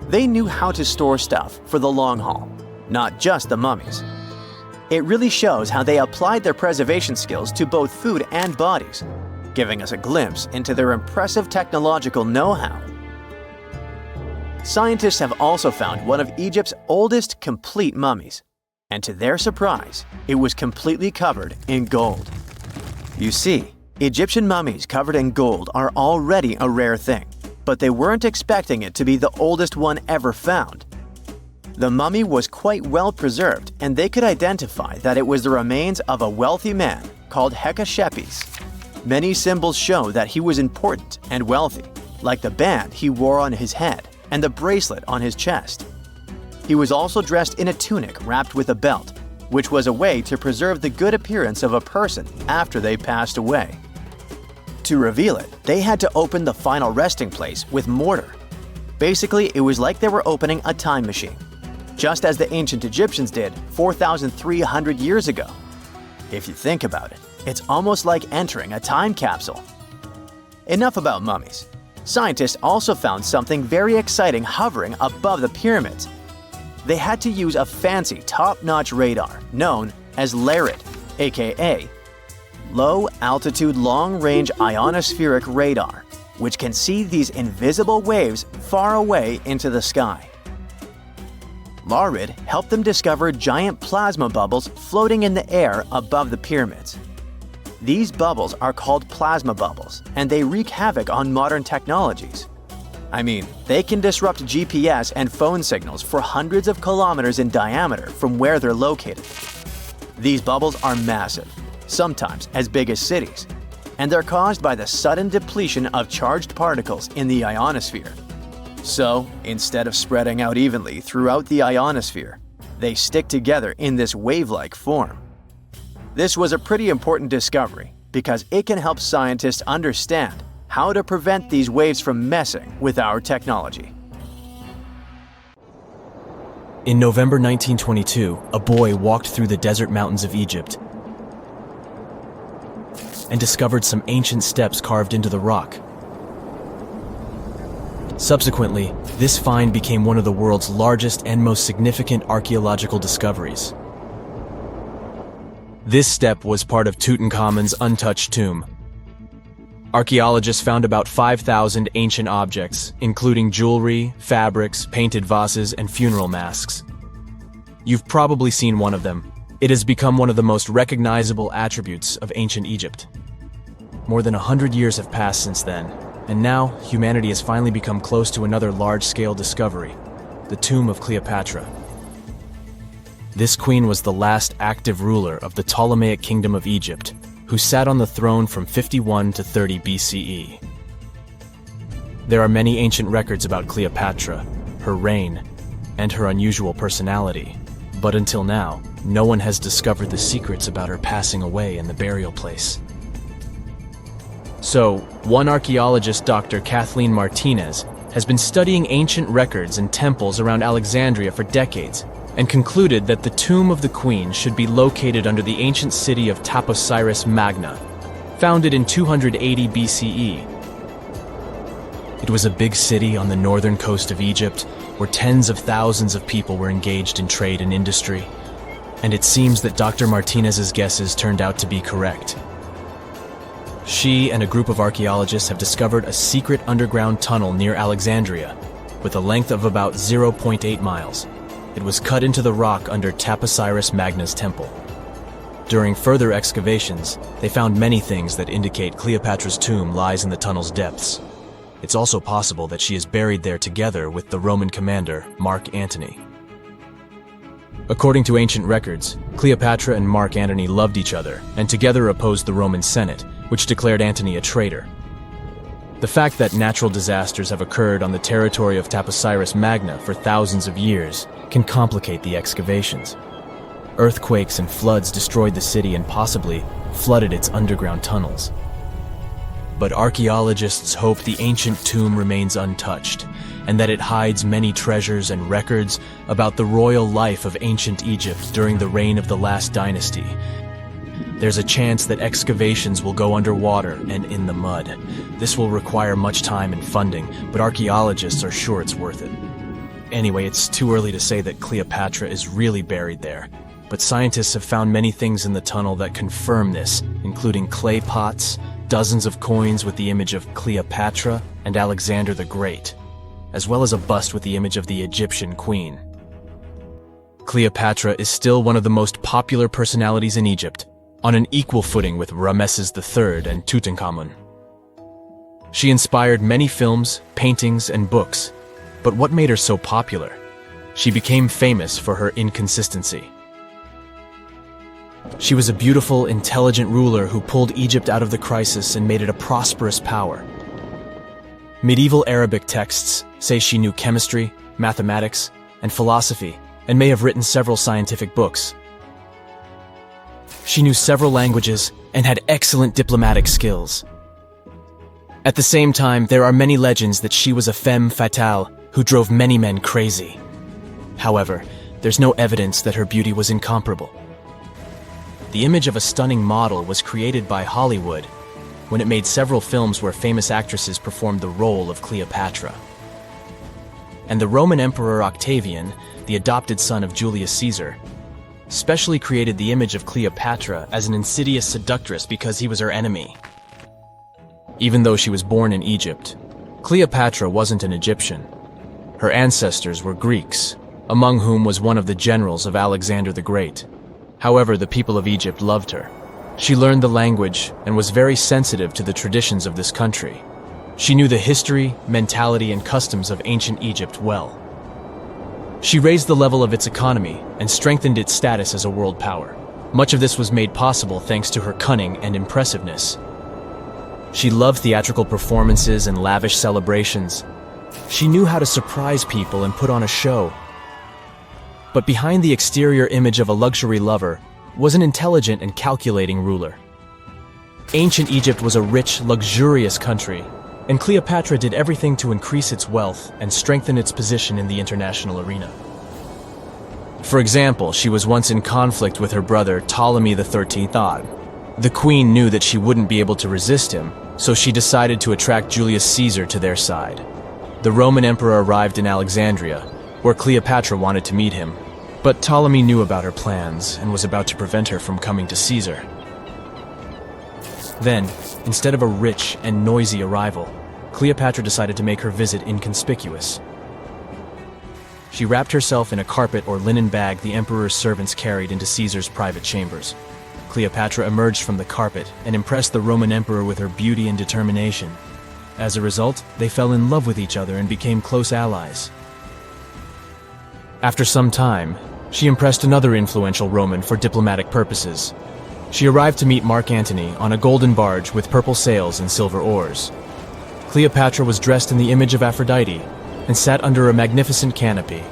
They knew how to store stuff for the long haul, not just the mummies. It really shows how they applied their preservation skills to both food and bodies, giving us a glimpse into their impressive technological know-how. Scientists have also found one of Egypt's oldest complete mummies, and to their surprise, it was completely covered in gold. You see, Egyptian mummies covered in gold are already a rare thing, but they weren't expecting it to be the oldest one ever found. The mummy was quite well preserved, and they could identify that it was the remains of a wealthy man called Hekashepes. Many symbols show that he was important and wealthy, like the band he wore on his head and the bracelet on his chest. He was also dressed in a tunic wrapped with a belt, which was a way to preserve the good appearance of a person after they passed away. To reveal it, they had to open the final resting place with mortar. Basically, it was like they were opening a time machine, just as the ancient Egyptians did 4,300 years ago. If you think about it, it's almost like entering a time capsule. Enough about mummies. Scientists also found something very exciting hovering above the pyramids. They had to use a fancy top-notch radar known as LARIT, aka low-altitude, long-range ionospheric radar, which can see these invisible waves far away into the sky. LARID helped them discover giant plasma bubbles floating in the air above the pyramids. These bubbles are called plasma bubbles, and they wreak havoc on modern technologies. I mean, they can disrupt GPS and phone signals for hundreds of kilometers in diameter from where they're located. These bubbles are massive, sometimes as big as cities, and they're caused by the sudden depletion of charged particles in the ionosphere. So, instead of spreading out evenly throughout the ionosphere, they stick together in this wave-like form. This was a pretty important discovery because it can help scientists understand how to prevent these waves from messing with our technology. In November 1922, a boy walked through the desert mountains of Egypt and discovered some ancient steps carved into the rock. Subsequently, this find became one of the world's largest and most significant archaeological discoveries. This step was part of Tutankhamun's untouched tomb. Archaeologists found about 5,000 ancient objects, including jewelry, fabrics, painted vases, and funeral masks. You've probably seen one of them. It has become one of the most recognizable attributes of ancient Egypt. More than 100 years have passed since then, and now humanity has finally become close to another large-scale discovery, the tomb of Cleopatra. This queen was the last active ruler of the Ptolemaic Kingdom of Egypt, who sat on the throne from 51 to 30 BCE. There are many ancient records about Cleopatra, her reign, and her unusual personality, but until now, no one has discovered the secrets about her passing away in the burial place. So, one archaeologist, Dr. Kathleen Martinez, has been studying ancient records and temples around Alexandria for decades, and concluded that the tomb of the queen should be located under the ancient city of Taposiris Magna, founded in 280 BCE. It was a big city on the northern coast of Egypt, where tens of thousands of people were engaged in trade and industry, and it seems that Dr. Martinez's guesses turned out to be correct. She and a group of archaeologists have discovered a secret underground tunnel near Alexandria, with a length of about 0.8 miles. It was cut into the rock under Taposiris Magna's temple. During further excavations, they found many things that indicate Cleopatra's tomb lies in the tunnel's depths. It's also possible that she is buried there together with the Roman commander, Mark Antony. According to ancient records, Cleopatra and Mark Antony loved each other and together opposed the Roman Senate, which declared Antony a traitor. The fact that natural disasters have occurred on the territory of Taposiris Magna for thousands of years can complicate the excavations. Earthquakes and floods destroyed the city and possibly flooded its underground tunnels. But archaeologists hope the ancient tomb remains untouched, and that it hides many treasures and records about the royal life of ancient Egypt during the reign of the last dynasty. There's a chance that excavations will go underwater and in the mud. This will require much time and funding, but archaeologists are sure it's worth it. Anyway, it's too early to say that Cleopatra is really buried there, but scientists have found many things in the tunnel that confirm this, including clay pots, dozens of coins with the image of Cleopatra and Alexander the Great, as well as a bust with the image of the Egyptian queen. Cleopatra is still one of the most popular personalities in Egypt, on an equal footing with Ramesses III and Tutankhamun. She inspired many films, paintings, and books, but what made her so popular? She became famous for her inconsistency. She was a beautiful, intelligent ruler who pulled Egypt out of the crisis and made it a prosperous power. Medieval Arabic texts say she knew chemistry, mathematics, and philosophy, and may have written several scientific books. She knew several languages and had excellent diplomatic skills. At the same time, there are many legends that she was a femme fatale who drove many men crazy. However, there's no evidence that her beauty was incomparable. The image of a stunning model was created by Hollywood when it made several films where famous actresses performed the role of Cleopatra. And the Roman Emperor Octavian, the adopted son of Julius Caesar, specially created the image of Cleopatra as an insidious seductress because he was her enemy. Even though she was born in Egypt, Cleopatra wasn't an Egyptian. Her ancestors were Greeks, among whom was one of the generals of Alexander the Great. However, the people of Egypt loved her. She learned the language and was very sensitive to the traditions of this country. She knew the history, mentality, and customs of ancient Egypt well. She raised the level of its economy and strengthened its status as a world power. Much of this was made possible thanks to her cunning and impressiveness. She loved theatrical performances and lavish celebrations. She knew how to surprise people and put on a show. But behind the exterior image of a luxury lover was an intelligent and calculating ruler. Ancient Egypt was a rich, luxurious country, and Cleopatra did everything to increase its wealth and strengthen its position in the international arena. For example, she was once in conflict with her brother Ptolemy XIII Odd. The queen knew that she wouldn't be able to resist him, so she decided to attract Julius Caesar to their side. The Roman emperor arrived in Alexandria, where Cleopatra wanted to meet him, but Ptolemy knew about her plans and was about to prevent her from coming to Caesar. Then, instead of a rich and noisy arrival, Cleopatra decided to make her visit inconspicuous. She wrapped herself in a carpet or linen bag the emperor's servants carried into Caesar's private chambers. Cleopatra emerged from the carpet and impressed the Roman emperor with her beauty and determination. As a result, they fell in love with each other and became close allies. After some time, she impressed another influential Roman for diplomatic purposes. She arrived to meet Mark Antony on a golden barge with purple sails and silver oars. Cleopatra was dressed in the image of Aphrodite and sat under a magnificent canopy.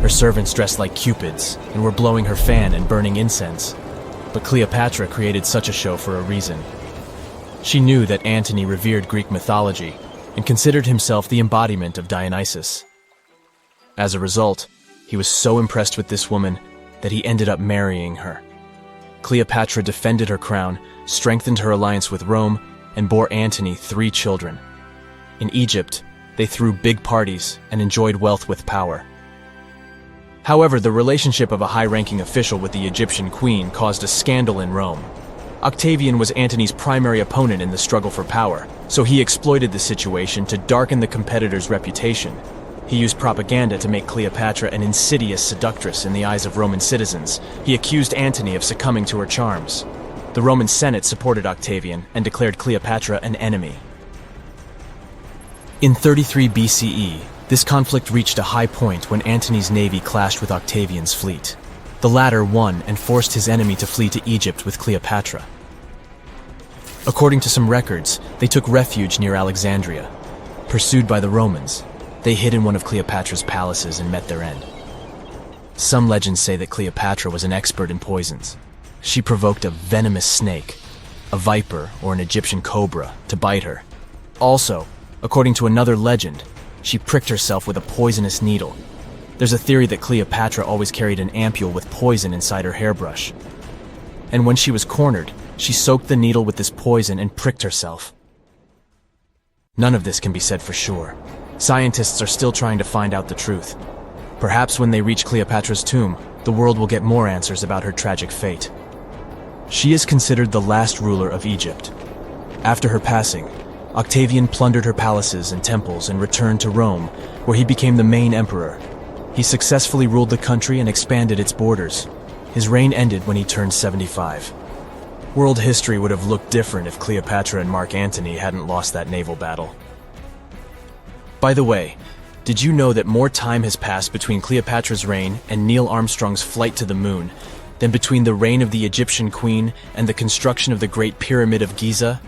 Her servants dressed like cupids and were blowing her fan and burning incense. But Cleopatra created such a show for a reason. She knew that Antony revered Greek mythology and considered himself the embodiment of Dionysus. As a result, he was so impressed with this woman that he ended up marrying her. Cleopatra defended her crown, strengthened her alliance with Rome, and bore Antony 3 children. In Egypt, they threw big parties and enjoyed wealth with power. However, the relationship of a high-ranking official with the Egyptian queen caused a scandal in Rome. Octavian was Antony's primary opponent in the struggle for power, so he exploited the situation to darken the competitor's reputation. He used propaganda to make Cleopatra an insidious seductress in the eyes of Roman citizens. He accused Antony of succumbing to her charms. The Roman Senate supported Octavian and declared Cleopatra an enemy. In 33 BCE, this conflict reached a high point when Antony's navy clashed with Octavian's fleet. The latter won and forced his enemy to flee to Egypt with Cleopatra. According to some records, they took refuge near Alexandria. Pursued by the Romans, they hid in one of Cleopatra's palaces and met their end. Some legends say that Cleopatra was an expert in poisons. She provoked a venomous snake, a viper or an Egyptian cobra, to bite her. Also, according to another legend, she pricked herself with a poisonous needle. There's a theory that Cleopatra always carried an ampule with poison inside her hairbrush. And when she was cornered, she soaked the needle with this poison and pricked herself. None of this can be said for sure. Scientists are still trying to find out the truth. Perhaps when they reach Cleopatra's tomb, the world will get more answers about her tragic fate. She is considered the last ruler of Egypt. After her passing, Octavian plundered her palaces and temples and returned to Rome, where he became the main emperor. He successfully ruled the country and expanded its borders. His reign ended when he turned 75. World history would have looked different if Cleopatra and Mark Antony hadn't lost that naval battle. By the way, did you know that more time has passed between Cleopatra's reign and Neil Armstrong's flight to the moon than between the reign of the Egyptian queen and the construction of the Great Pyramid of Giza?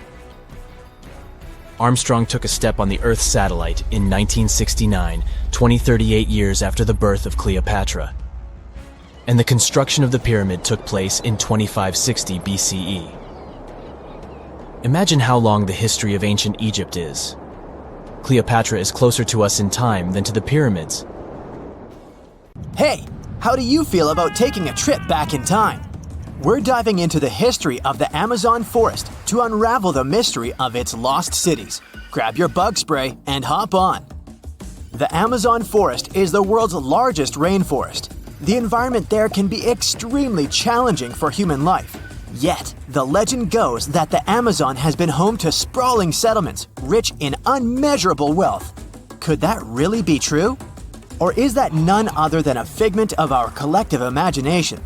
Armstrong took a step on the Earth satellite in 1969, 38 years after the birth of Cleopatra. And the construction of the pyramid took place in 2560 BCE. Imagine how long the history of ancient Egypt is. Cleopatra is closer to us in time than to the pyramids. Hey, how do you feel about taking a trip back in time? We're diving into the history of the Amazon forest to unravel the mystery of its lost cities. Grab your bug spray and hop on. The Amazon forest is the world's largest rainforest. The environment there can be extremely challenging for human life. Yet, the legend goes that the Amazon has been home to sprawling settlements, rich in unmeasurable wealth. Could that really be true? Or is that none other than a figment of our collective imagination?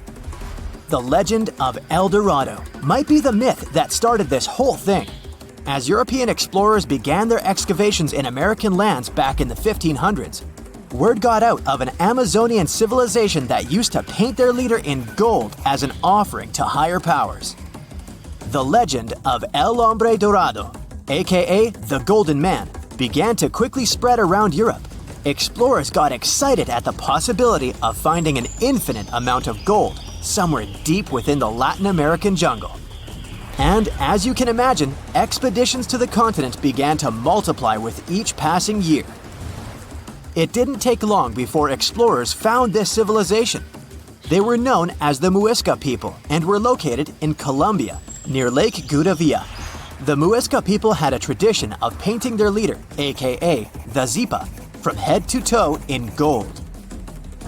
The legend of El Dorado might be the myth that started this whole thing. As European explorers began their excavations in American lands back in the 1500s, word got out of an Amazonian civilization that used to paint their leader in gold as an offering to higher powers. The legend of El Hombre Dorado, aka the Golden Man, began to quickly spread around Europe. Explorers got excited at the possibility of finding an infinite amount of gold somewhere deep within the Latin American jungle. And as you can imagine, expeditions to the continent began to multiply with each passing year. It didn't take long before explorers found this civilization. They were known as the Muisca people and were located in Colombia, near Lake Gudavia. The Muisca people had a tradition of painting their leader, aka the Zipa, from head to toe in gold.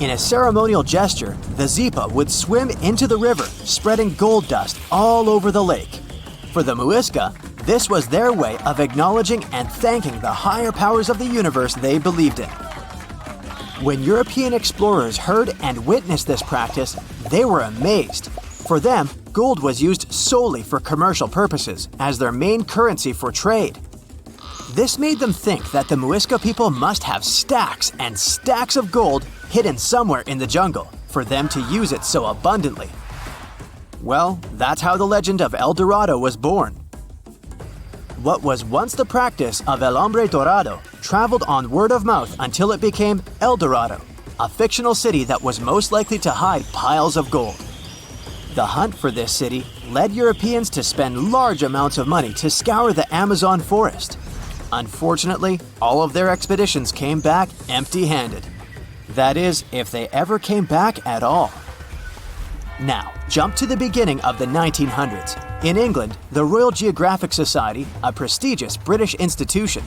In a ceremonial gesture, the Zipa would swim into the river, spreading gold dust all over the lake. For the Muisca, this was their way of acknowledging and thanking the higher powers of the universe they believed in. When European explorers heard and witnessed this practice, they were amazed. For them, gold was used solely for commercial purposes as their main currency for trade. This made them think that the Muisca people must have stacks and stacks of gold hidden somewhere in the jungle for them to use it so abundantly. Well, that's how the legend of El Dorado was born. What was once the practice of El Hombre Dorado traveled on word of mouth until it became El Dorado, a fictional city that was most likely to hide piles of gold. The hunt for this city led Europeans to spend large amounts of money to scour the Amazon forest. Unfortunately, all of their expeditions came back empty-handed. That is, if they ever came back at all. Now, jump to the beginning of the 1900s. In England, the Royal Geographic Society, a prestigious British institution,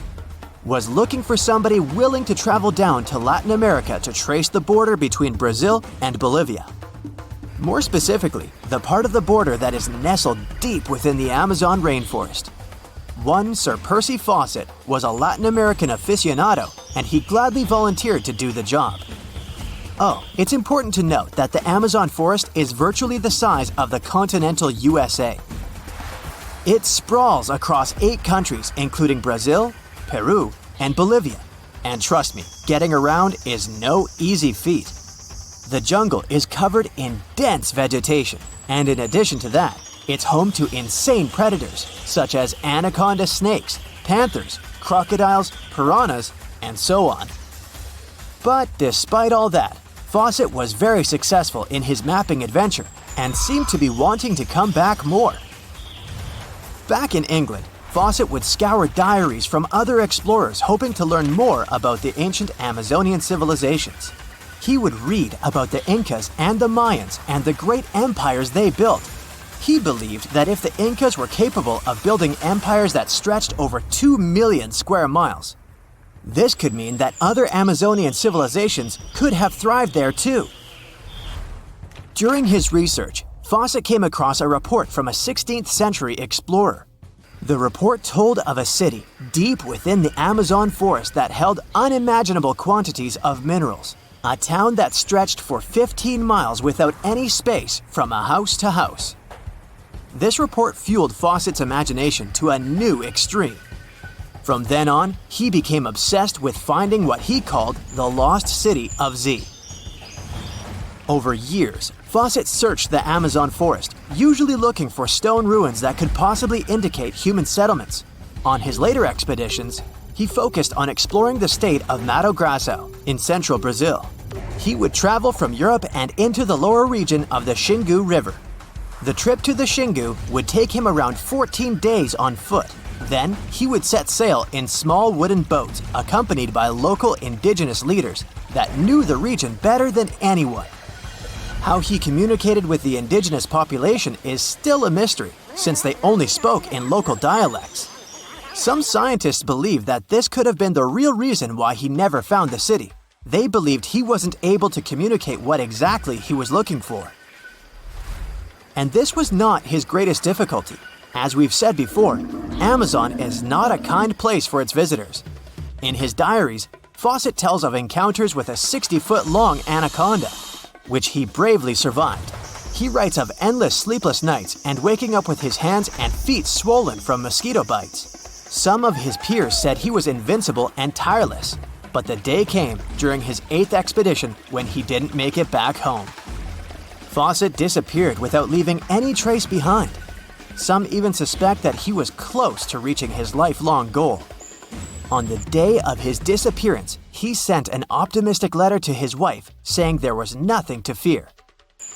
was looking for somebody willing to travel down to Latin America to trace the border between Brazil and Bolivia. More specifically, the part of the border that is nestled deep within the Amazon rainforest. One Sir Percy Fawcett was a Latin American aficionado, and he gladly volunteered to do the job. Oh, it's important to note that the Amazon forest is virtually the size of the continental USA. It sprawls across 8 countries, including Brazil, Peru, and Bolivia. And trust me, getting around is no easy feat. The jungle is covered in dense vegetation, and in addition to that, it's home to insane predators such as anaconda snakes, panthers, crocodiles, piranhas, and so on. But despite all that, Fawcett was very successful in his mapping adventure and seemed to be wanting to come back more. Back in England, Fawcett would scour diaries from other explorers hoping to learn more about the ancient Amazonian civilizations. He would read about the Incas and the Mayans and the great empires they built. He believed that if the Incas were capable of building empires that stretched over 2 million square miles, this could mean that other Amazonian civilizations could have thrived there too. During his research, Fawcett came across a report from a 16th century explorer. The report told of a city deep within the Amazon forest that held unimaginable quantities of minerals, a town that stretched for 15 miles without any space from a house to house. This report fueled Fawcett's imagination to a new extreme. From then on, he became obsessed with finding what he called the lost city of Z. Over years, Fawcett searched the Amazon forest, usually looking for stone ruins that could possibly indicate human settlements. On his later expeditions, he focused on exploring the state of Mato Grosso in central Brazil. He would travel from Europe and into the lower region of the Xingu River. The trip to the Xingu would take him around 14 days on foot. Then, he would set sail in small wooden boats accompanied by local indigenous leaders that knew the region better than anyone. How he communicated with the indigenous population is still a mystery, since they only spoke in local dialects. Some scientists believe that this could have been the real reason why he never found the city. they believed he wasn't able to communicate what exactly he was looking for. And this was not his greatest difficulty. As we've said before, Amazon is not a kind place for its visitors. In his diaries, Fawcett tells of encounters with a 60-foot-long anaconda, which he bravely survived. He writes of endless sleepless nights and waking up with his hands and feet swollen from mosquito bites. Some of his peers said he was invincible and tireless, but the day came during his 8th expedition when he didn't make it back home. Fawcett disappeared without leaving any trace behind. Some even suspect that he was close to reaching his lifelong goal. On the day of his disappearance, he sent an optimistic letter to his wife saying there was nothing to fear,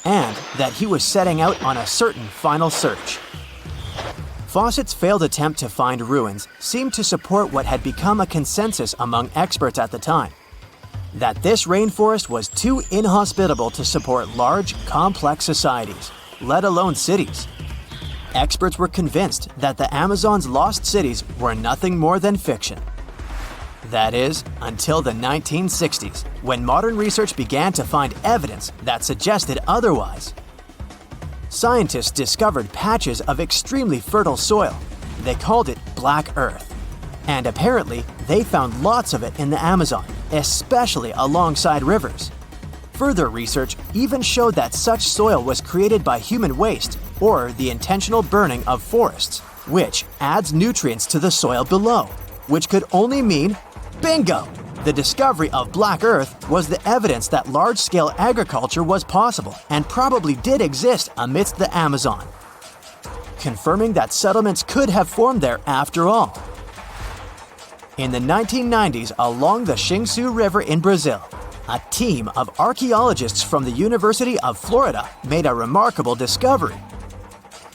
and that he was setting out on a certain final search. Fawcett's failed attempt to find ruins seemed to support what had become a consensus among experts at the time, that this rainforest was too inhospitable to support large, complex societies, let alone cities. Experts were convinced that the Amazon's lost cities were nothing more than fiction. That is, until the 1960s, when modern research began to find evidence that suggested otherwise. Scientists discovered patches of extremely fertile soil. They called it Black Earth. And apparently, they found lots of it in the Amazon, especially alongside rivers. Further research even showed that such soil was created by human waste or the intentional burning of forests, which adds nutrients to the soil below, which could only mean bingo! The discovery of Black Earth was the evidence that large-scale agriculture was possible and probably did exist amidst the Amazon, confirming that settlements could have formed there after all. In the 1990s, along the Xingsu River in Brazil, a team of archaeologists from the University of Florida made a remarkable discovery.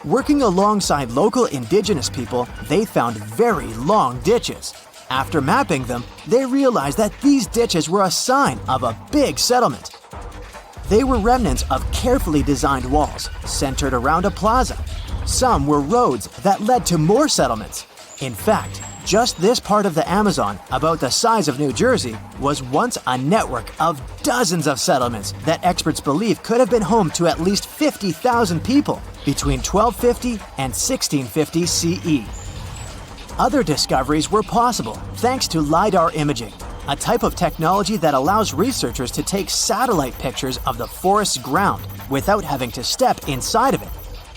Working alongside local indigenous people, they found very long ditches. After mapping them, they realized that these ditches were a sign of a big settlement. They were remnants of carefully designed walls centered around a plaza. Some were roads that led to more settlements. In fact, just this part of the Amazon, about the size of New Jersey, was once a network of dozens of settlements that experts believe could have been home to at least 50,000 people between 1250 and 1650 CE. Other discoveries were possible thanks to LiDAR imaging, a type of technology that allows researchers to take satellite pictures of the forest's ground without having to step inside of it.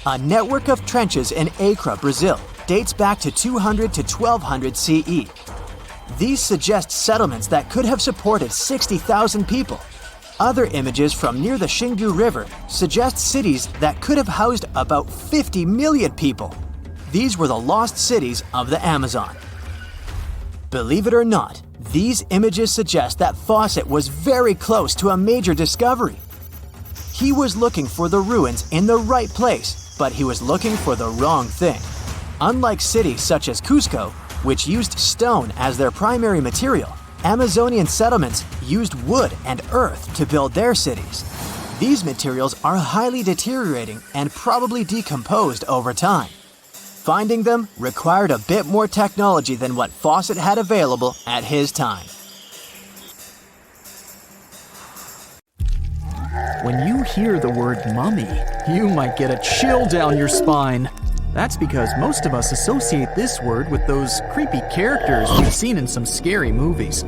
A network of trenches in Acre, Brazil, dates back to 200 to 1200 CE. These suggest settlements that could have supported 60,000 people. Other images from near the Xingu River suggest cities that could have housed about 50 million people. These were the lost cities of the Amazon. Believe it or not, these images suggest that Fawcett was very close to a major discovery. He was looking for the ruins in the right place, but he was looking for the wrong thing. Unlike cities such as Cusco, which used stone as their primary material, Amazonian settlements used wood and earth to build their cities. These materials are highly deteriorating and probably decomposed over time. Finding them required a bit more technology than what Fawcett had available at his time. When you hear the word mummy, you might get a chill down your spine. That's because most of us associate this word with those creepy characters we've seen in some scary movies.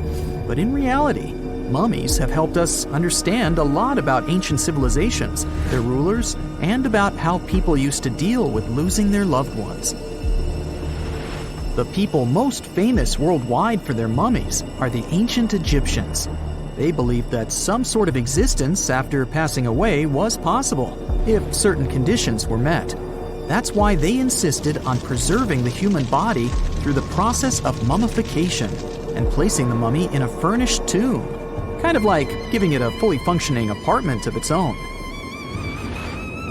But in reality, mummies have helped us understand a lot about ancient civilizations, their rulers, and about how people used to deal with losing their loved ones. The people most famous worldwide for their mummies are the ancient Egyptians. They believed that some sort of existence after passing away was possible, if certain conditions were met. That's why they insisted on preserving the human body through the process of mummification and placing the mummy in a furnished tomb, kind of like giving it a fully functioning apartment of its own.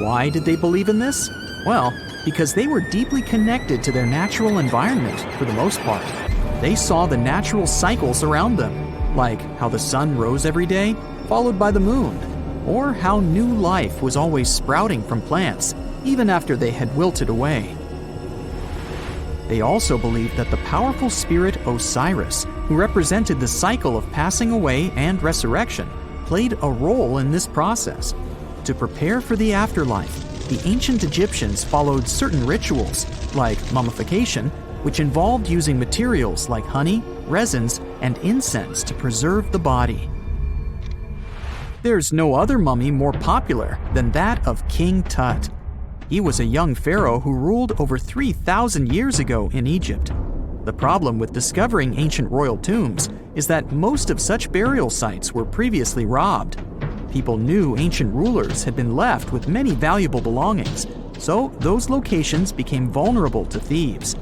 Why did they believe in this? Well, because they were deeply connected to their natural environment for the most part. They saw the natural cycles around them, like how the sun rose every day, followed by the moon, or how new life was always sprouting from plants, even after they had wilted away. They also believed that the powerful spirit Osiris, who represented the cycle of passing away and resurrection, played a role in this process. To prepare for the afterlife, the ancient Egyptians followed certain rituals, like mummification, which involved using materials like honey, resins, and incense to preserve the body. There's no other mummy more popular than that of King Tut. He was a young pharaoh who ruled over 3,000 years ago in Egypt. The problem with discovering ancient royal tombs is that most of such burial sites were previously robbed. People knew ancient rulers had been left with many valuable belongings, so those locations became vulnerable to thieves.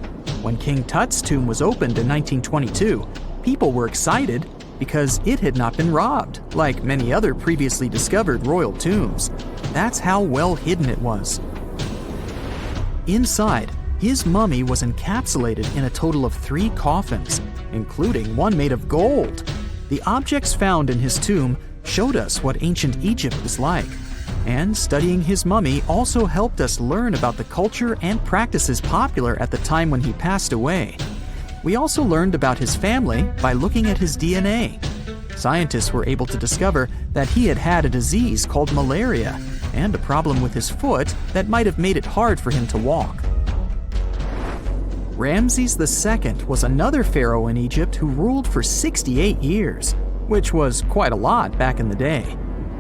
When King Tut's tomb was opened in 1922, people were excited because it had not been robbed, like many other previously discovered royal tombs. That's how well hidden it was. Inside, his mummy was encapsulated in a total of 3 coffins, including one made of gold. The objects found in his tomb showed us what ancient Egypt was like, and studying his mummy also helped us learn about the culture and practices popular at the time when he passed away. We also learned about his family by looking at his DNA. Scientists were able to discover that he had had a disease called malaria and a problem with his foot that might have made it hard for him to walk. Ramses II was another pharaoh in Egypt who ruled for 68 years, which was quite a lot back in the day.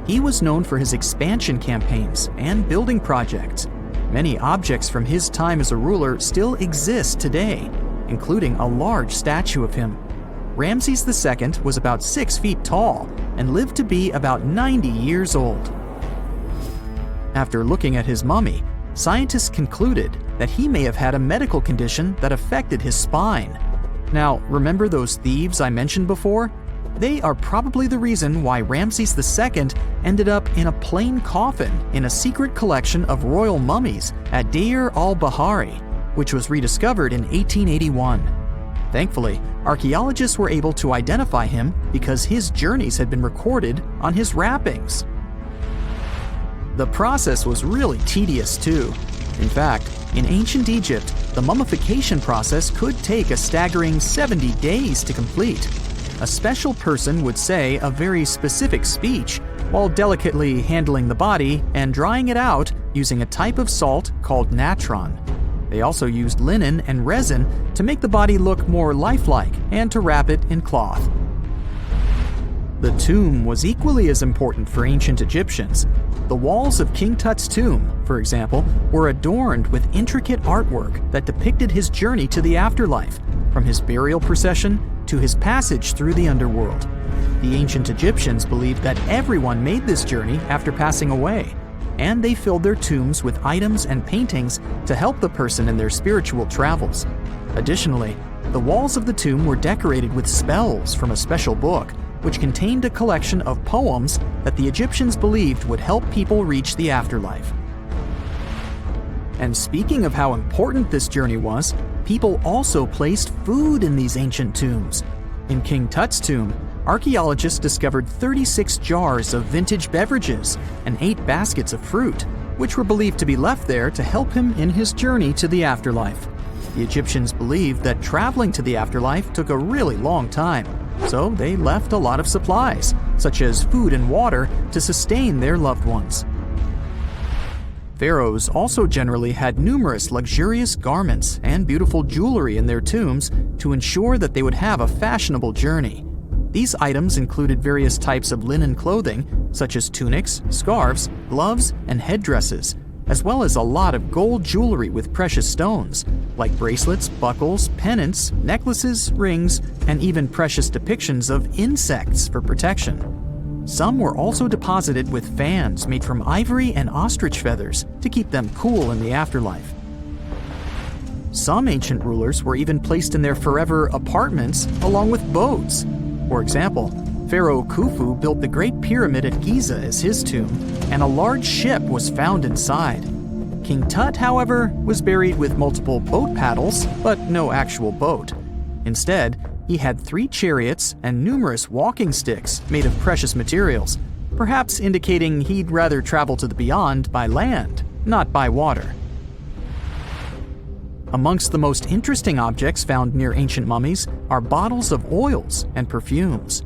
He was known for his expansion campaigns and building projects. Many objects from his time as a ruler still exist today, including a large statue of him. Ramses II was about 6 feet tall and lived to be about 90 years old. After looking at his mummy, scientists concluded that he may have had a medical condition that affected his spine. Now, remember those thieves I mentioned before? They are probably the reason why Ramses II ended up in a plain coffin in a secret collection of royal mummies at Deir al-Bahari, which was rediscovered in 1881. Thankfully, archaeologists were able to identify him because his journeys had been recorded on his wrappings. The process was really tedious too. In fact, in ancient Egypt, the mummification process could take a staggering 70 days to complete. A special person would say a very specific speech while delicately handling the body and drying it out using a type of salt called natron. They also used linen and resin to make the body look more lifelike and to wrap it in cloth. The tomb was equally as important for ancient Egyptians. The walls of King Tut's tomb, for example, were adorned with intricate artwork that depicted his journey to the afterlife, from his burial procession to his passage through the underworld. The ancient Egyptians believed that everyone made this journey after passing away, and they filled their tombs with items and paintings to help the person in their spiritual travels. Additionally, the walls of the tomb were decorated with spells from a special book, which contained a collection of poems that the Egyptians believed would help people reach the afterlife. And speaking of how important this journey was, people also placed food in these ancient tombs. In King Tut's tomb, archaeologists discovered 36 jars of vintage beverages and 8 baskets of fruit, which were believed to be left there to help him in his journey to the afterlife. The Egyptians believed that traveling to the afterlife took a really long time, so they left a lot of supplies, such as food and water, to sustain their loved ones. Pharaohs also generally had numerous luxurious garments and beautiful jewelry in their tombs to ensure that they would have a fashionable journey. These items included various types of linen clothing, such as tunics, scarves, gloves, and headdresses, as well as a lot of gold jewelry with precious stones, like bracelets, buckles, pendants, necklaces, rings, and even precious depictions of insects for protection. Some were also deposited with fans made from ivory and ostrich feathers to keep them cool in the afterlife. Some ancient rulers were even placed in their forever apartments along with boats. For example, Pharaoh Khufu built the Great Pyramid at Giza as his tomb, and a large ship was found inside. King Tut, however, was buried with multiple boat paddles, but no actual boat. Instead, he had 3 chariots and numerous walking sticks made of precious materials, perhaps indicating he'd rather travel to the beyond by land, not by water. Amongst the most interesting objects found near ancient mummies are bottles of oils and perfumes.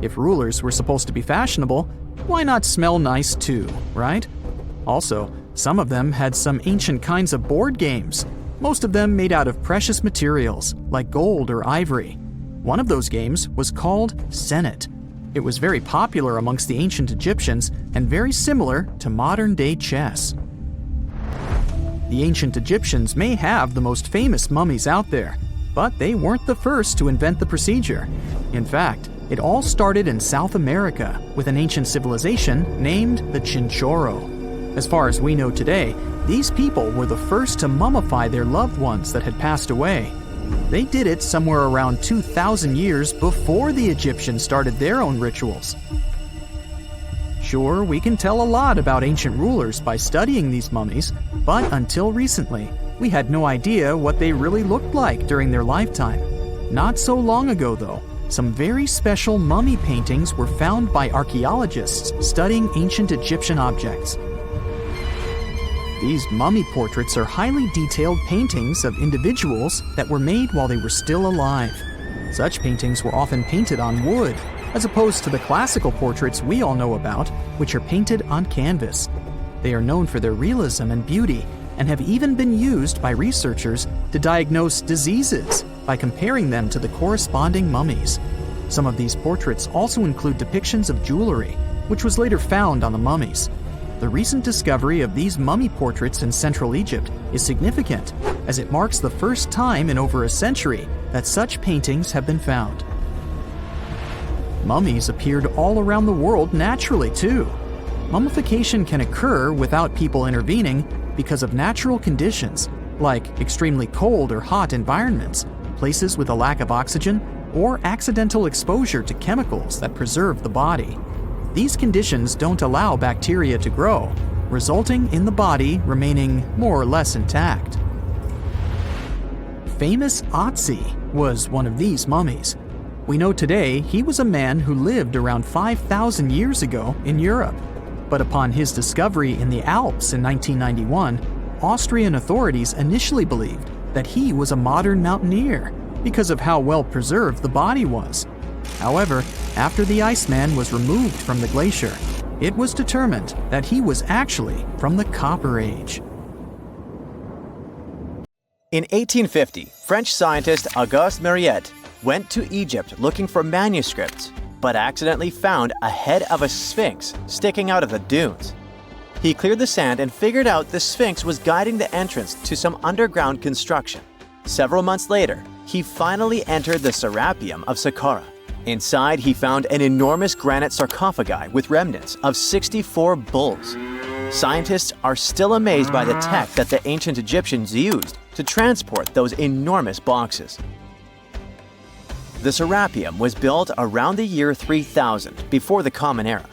If rulers were supposed to be fashionable, why not smell nice too, right? Also, some of them had some ancient kinds of board games, most of them made out of precious materials like gold or ivory. One of those games was called Senet. It was very popular amongst the ancient Egyptians and very similar to modern-day chess. The ancient Egyptians may have the most famous mummies out there, but they weren't the first to invent the procedure. In fact, it all started in South America with an ancient civilization named the Chinchorro. As far as we know today, these people were the first to mummify their loved ones that had passed away. They did it somewhere around 2,000 years before the Egyptians started their own rituals. Sure, we can tell a lot about ancient rulers by studying these mummies, but until recently, we had no idea what they really looked like during their lifetime. Not so long ago, though, some very special mummy paintings were found by archaeologists studying ancient Egyptian objects. These mummy portraits are highly detailed paintings of individuals that were made while they were still alive. Such paintings were often painted on wood, as opposed to the classical portraits we all know about, which are painted on canvas. They are known for their realism and beauty, and have even been used by researchers to diagnose diseases by comparing them to the corresponding mummies. Some of these portraits also include depictions of jewelry, which was later found on the mummies. The recent discovery of these mummy portraits in Central Egypt is significant, as it marks the first time in over a century that such paintings have been found. Mummies appeared all around the world naturally, too. Mummification can occur without people intervening because of natural conditions, like extremely cold or hot environments, places with a lack of oxygen, or accidental exposure to chemicals that preserve the body. These conditions don't allow bacteria to grow, resulting in the body remaining more or less intact. Famous Otzi was one of these mummies. We know today he was a man who lived around 5,000 years ago in Europe. But upon his discovery in the Alps in 1991, Austrian authorities initially believed that he was a modern mountaineer because of how well preserved the body was. However, after the Iceman was removed from the glacier, it was determined that he was actually from the Copper Age. In 1850, French scientist Auguste Mariette went to Egypt looking for manuscripts, but accidentally found a head of a sphinx sticking out of the dunes. He cleared the sand and figured out the sphinx was guiding the entrance to some underground construction. Several months later, he finally entered the Serapeum of Saqqara. Inside, he found an enormous granite sarcophagi with remnants of 64 bulls. Scientists are still amazed by the tech that the ancient Egyptians used to transport those enormous boxes. The Serapeum was built around the year 3000 before the Common Era.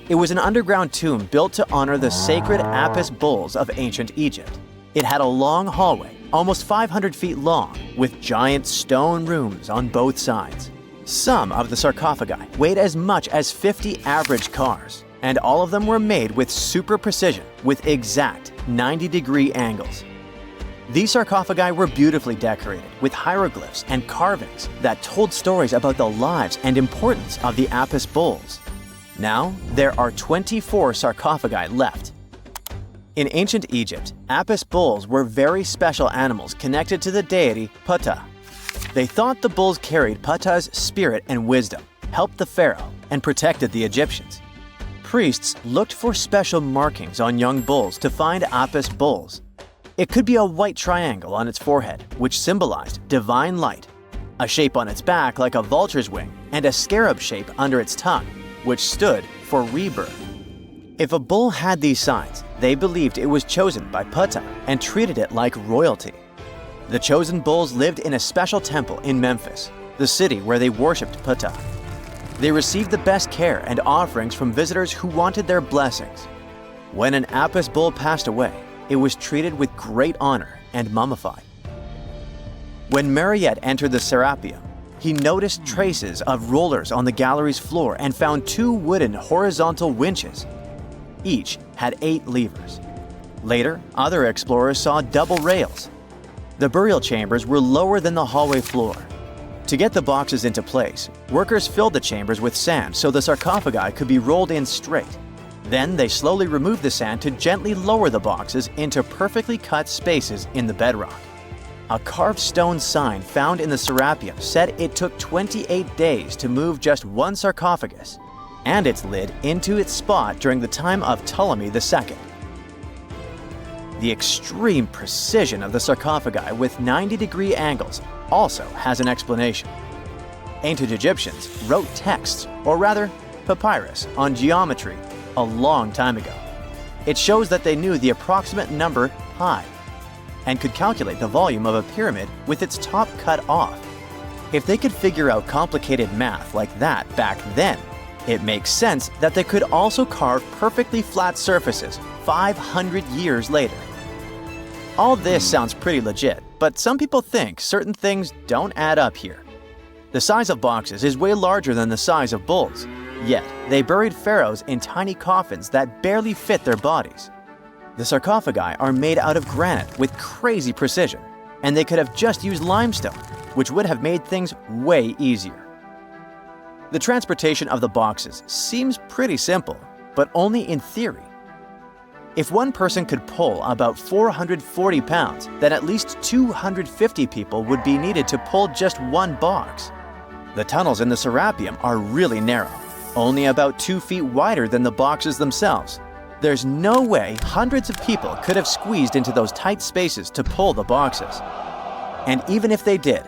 It was an underground tomb built to honor the sacred Apis bulls of ancient Egypt. It had a long hallway, almost 500 feet long, with giant stone rooms on both sides. Some of the sarcophagi weighed as much as 50 average cars, and all of them were made with super precision with exact 90-degree angles. These sarcophagi were beautifully decorated with hieroglyphs and carvings that told stories about the lives and importance of the Apis bulls. Now, there are 24 sarcophagi left. In ancient Egypt, Apis bulls were very special animals connected to the deity Ptah. They thought the bulls carried Ptah's spirit and wisdom, helped the pharaoh, and protected the Egyptians. Priests looked for special markings on young bulls to find Apis bulls. It could be a white triangle on its forehead, which symbolized divine light, a shape on its back like a vulture's wing, and a scarab shape under its tongue, which stood for rebirth. If a bull had these signs, they believed it was chosen by Ptah and treated it like royalty. The chosen bulls lived in a special temple in Memphis, the city where they worshipped Ptah. They received the best care and offerings from visitors who wanted their blessings. When an Apis bull passed away, it was treated with great honor and mummified. When Mariette entered the Serapeum, he noticed traces of rollers on the gallery's floor and found 2 wooden horizontal winches. Each had 8 levers. Later, other explorers saw double rails. The burial chambers were lower than the hallway floor. To get the boxes into place, workers filled the chambers with sand so the sarcophagi could be rolled in straight. Then they slowly removed the sand to gently lower the boxes into perfectly cut spaces in the bedrock. A carved stone sign found in the Serapeum said it took 28 days to move just one sarcophagus and its lid into its spot during the time of Ptolemy II. The extreme precision of the sarcophagi with 90-degree angles also has an explanation. Ancient Egyptians wrote texts, or rather, papyrus, on geometry a long time ago. It shows that they knew the approximate number pi and could calculate the volume of a pyramid with its top cut off. If they could figure out complicated math like that back then, it makes sense that they could also carve perfectly flat surfaces 500 years later. All this sounds pretty legit, but some people think certain things don't add up here. The size of boxes is way larger than the size of bulls, yet they buried pharaohs in tiny coffins that barely fit their bodies. The sarcophagi are made out of granite with crazy precision, and they could have just used limestone, which would have made things way easier. The transportation of the boxes seems pretty simple, but only in theory. If one person could pull about 440 pounds, then at least 250 people would be needed to pull just one box. The tunnels in the Serapeum are really narrow, only about 2 feet wider than the boxes themselves. There's no way hundreds of people could have squeezed into those tight spaces to pull the boxes. And even if they did,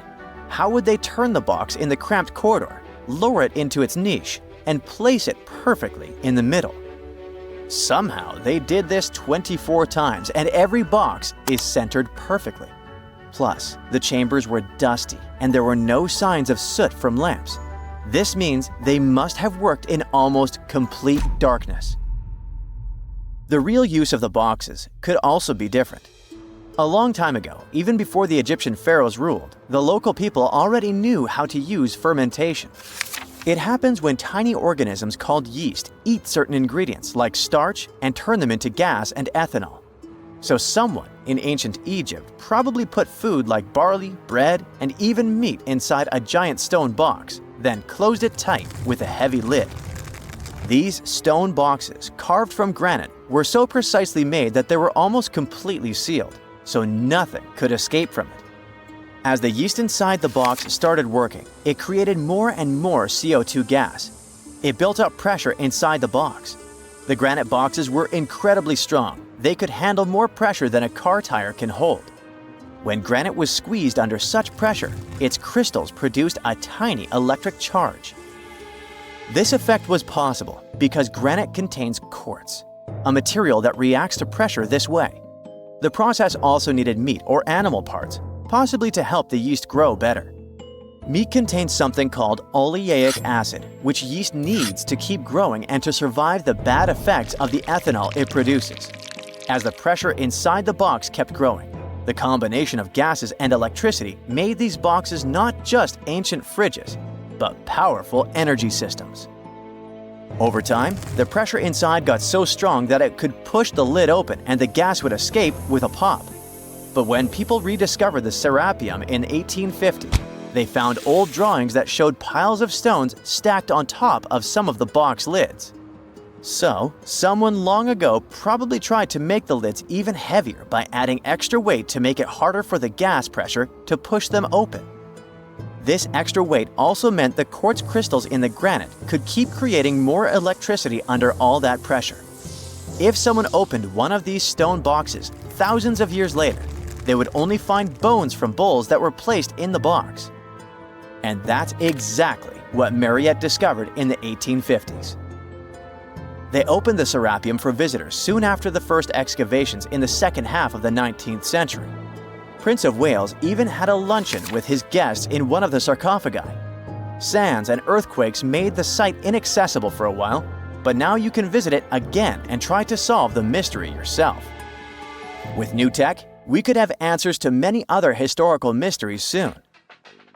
how would they turn the box in the cramped corridor, lower it into its niche, and place it perfectly in the middle? Somehow they did this 24 times, and every box is centered perfectly. Plus, the chambers were dusty, and there were no signs of soot from lamps. This means they must have worked in almost complete darkness. The real use of the boxes could also be different. A long time ago, even before the Egyptian pharaohs ruled, the local people already knew how to use fermentation. It happens when tiny organisms called yeast eat certain ingredients like starch and turn them into gas and ethanol. So someone in ancient Egypt probably put food like barley, bread, and even meat inside a giant stone box, then closed it tight with a heavy lid. These stone boxes, carved from granite, were so precisely made that they were almost completely sealed, so nothing could escape from it. As the yeast inside the box started working, it created more and more CO2 gas. It built up pressure inside the box. The granite boxes were incredibly strong. They could handle more pressure than a car tire can hold. When granite was squeezed under such pressure, its crystals produced a tiny electric charge. This effect was possible because granite contains quartz, a material that reacts to pressure this way. The process also needed meat or animal parts, possibly to help the yeast grow better. Meat contains something called oleic acid, which yeast needs to keep growing and to survive the bad effects of the ethanol it produces. As the pressure inside the box kept growing, the combination of gases and electricity made these boxes not just ancient fridges, but powerful energy systems. Over time, the pressure inside got so strong that it could push the lid open and the gas would escape with a pop. But when people rediscovered the Serapeum in 1850, they found old drawings that showed piles of stones stacked on top of some of the box lids. So, someone long ago probably tried to make the lids even heavier by adding extra weight to make it harder for the gas pressure to push them open. This extra weight also meant the quartz crystals in the granite could keep creating more electricity under all that pressure. If someone opened one of these stone boxes thousands of years later, they would only find bones from bulls that were placed in the box. And that's exactly what Mariette discovered in the 1850s. They opened the Serapeum for visitors soon after the first excavations in the second half of the 19th century. Prince of Wales even had a luncheon with his guests in one of the sarcophagi. Sands and earthquakes made the site inaccessible for a while, but now you can visit it again and try to solve the mystery yourself. With new tech, we could have answers to many other historical mysteries soon.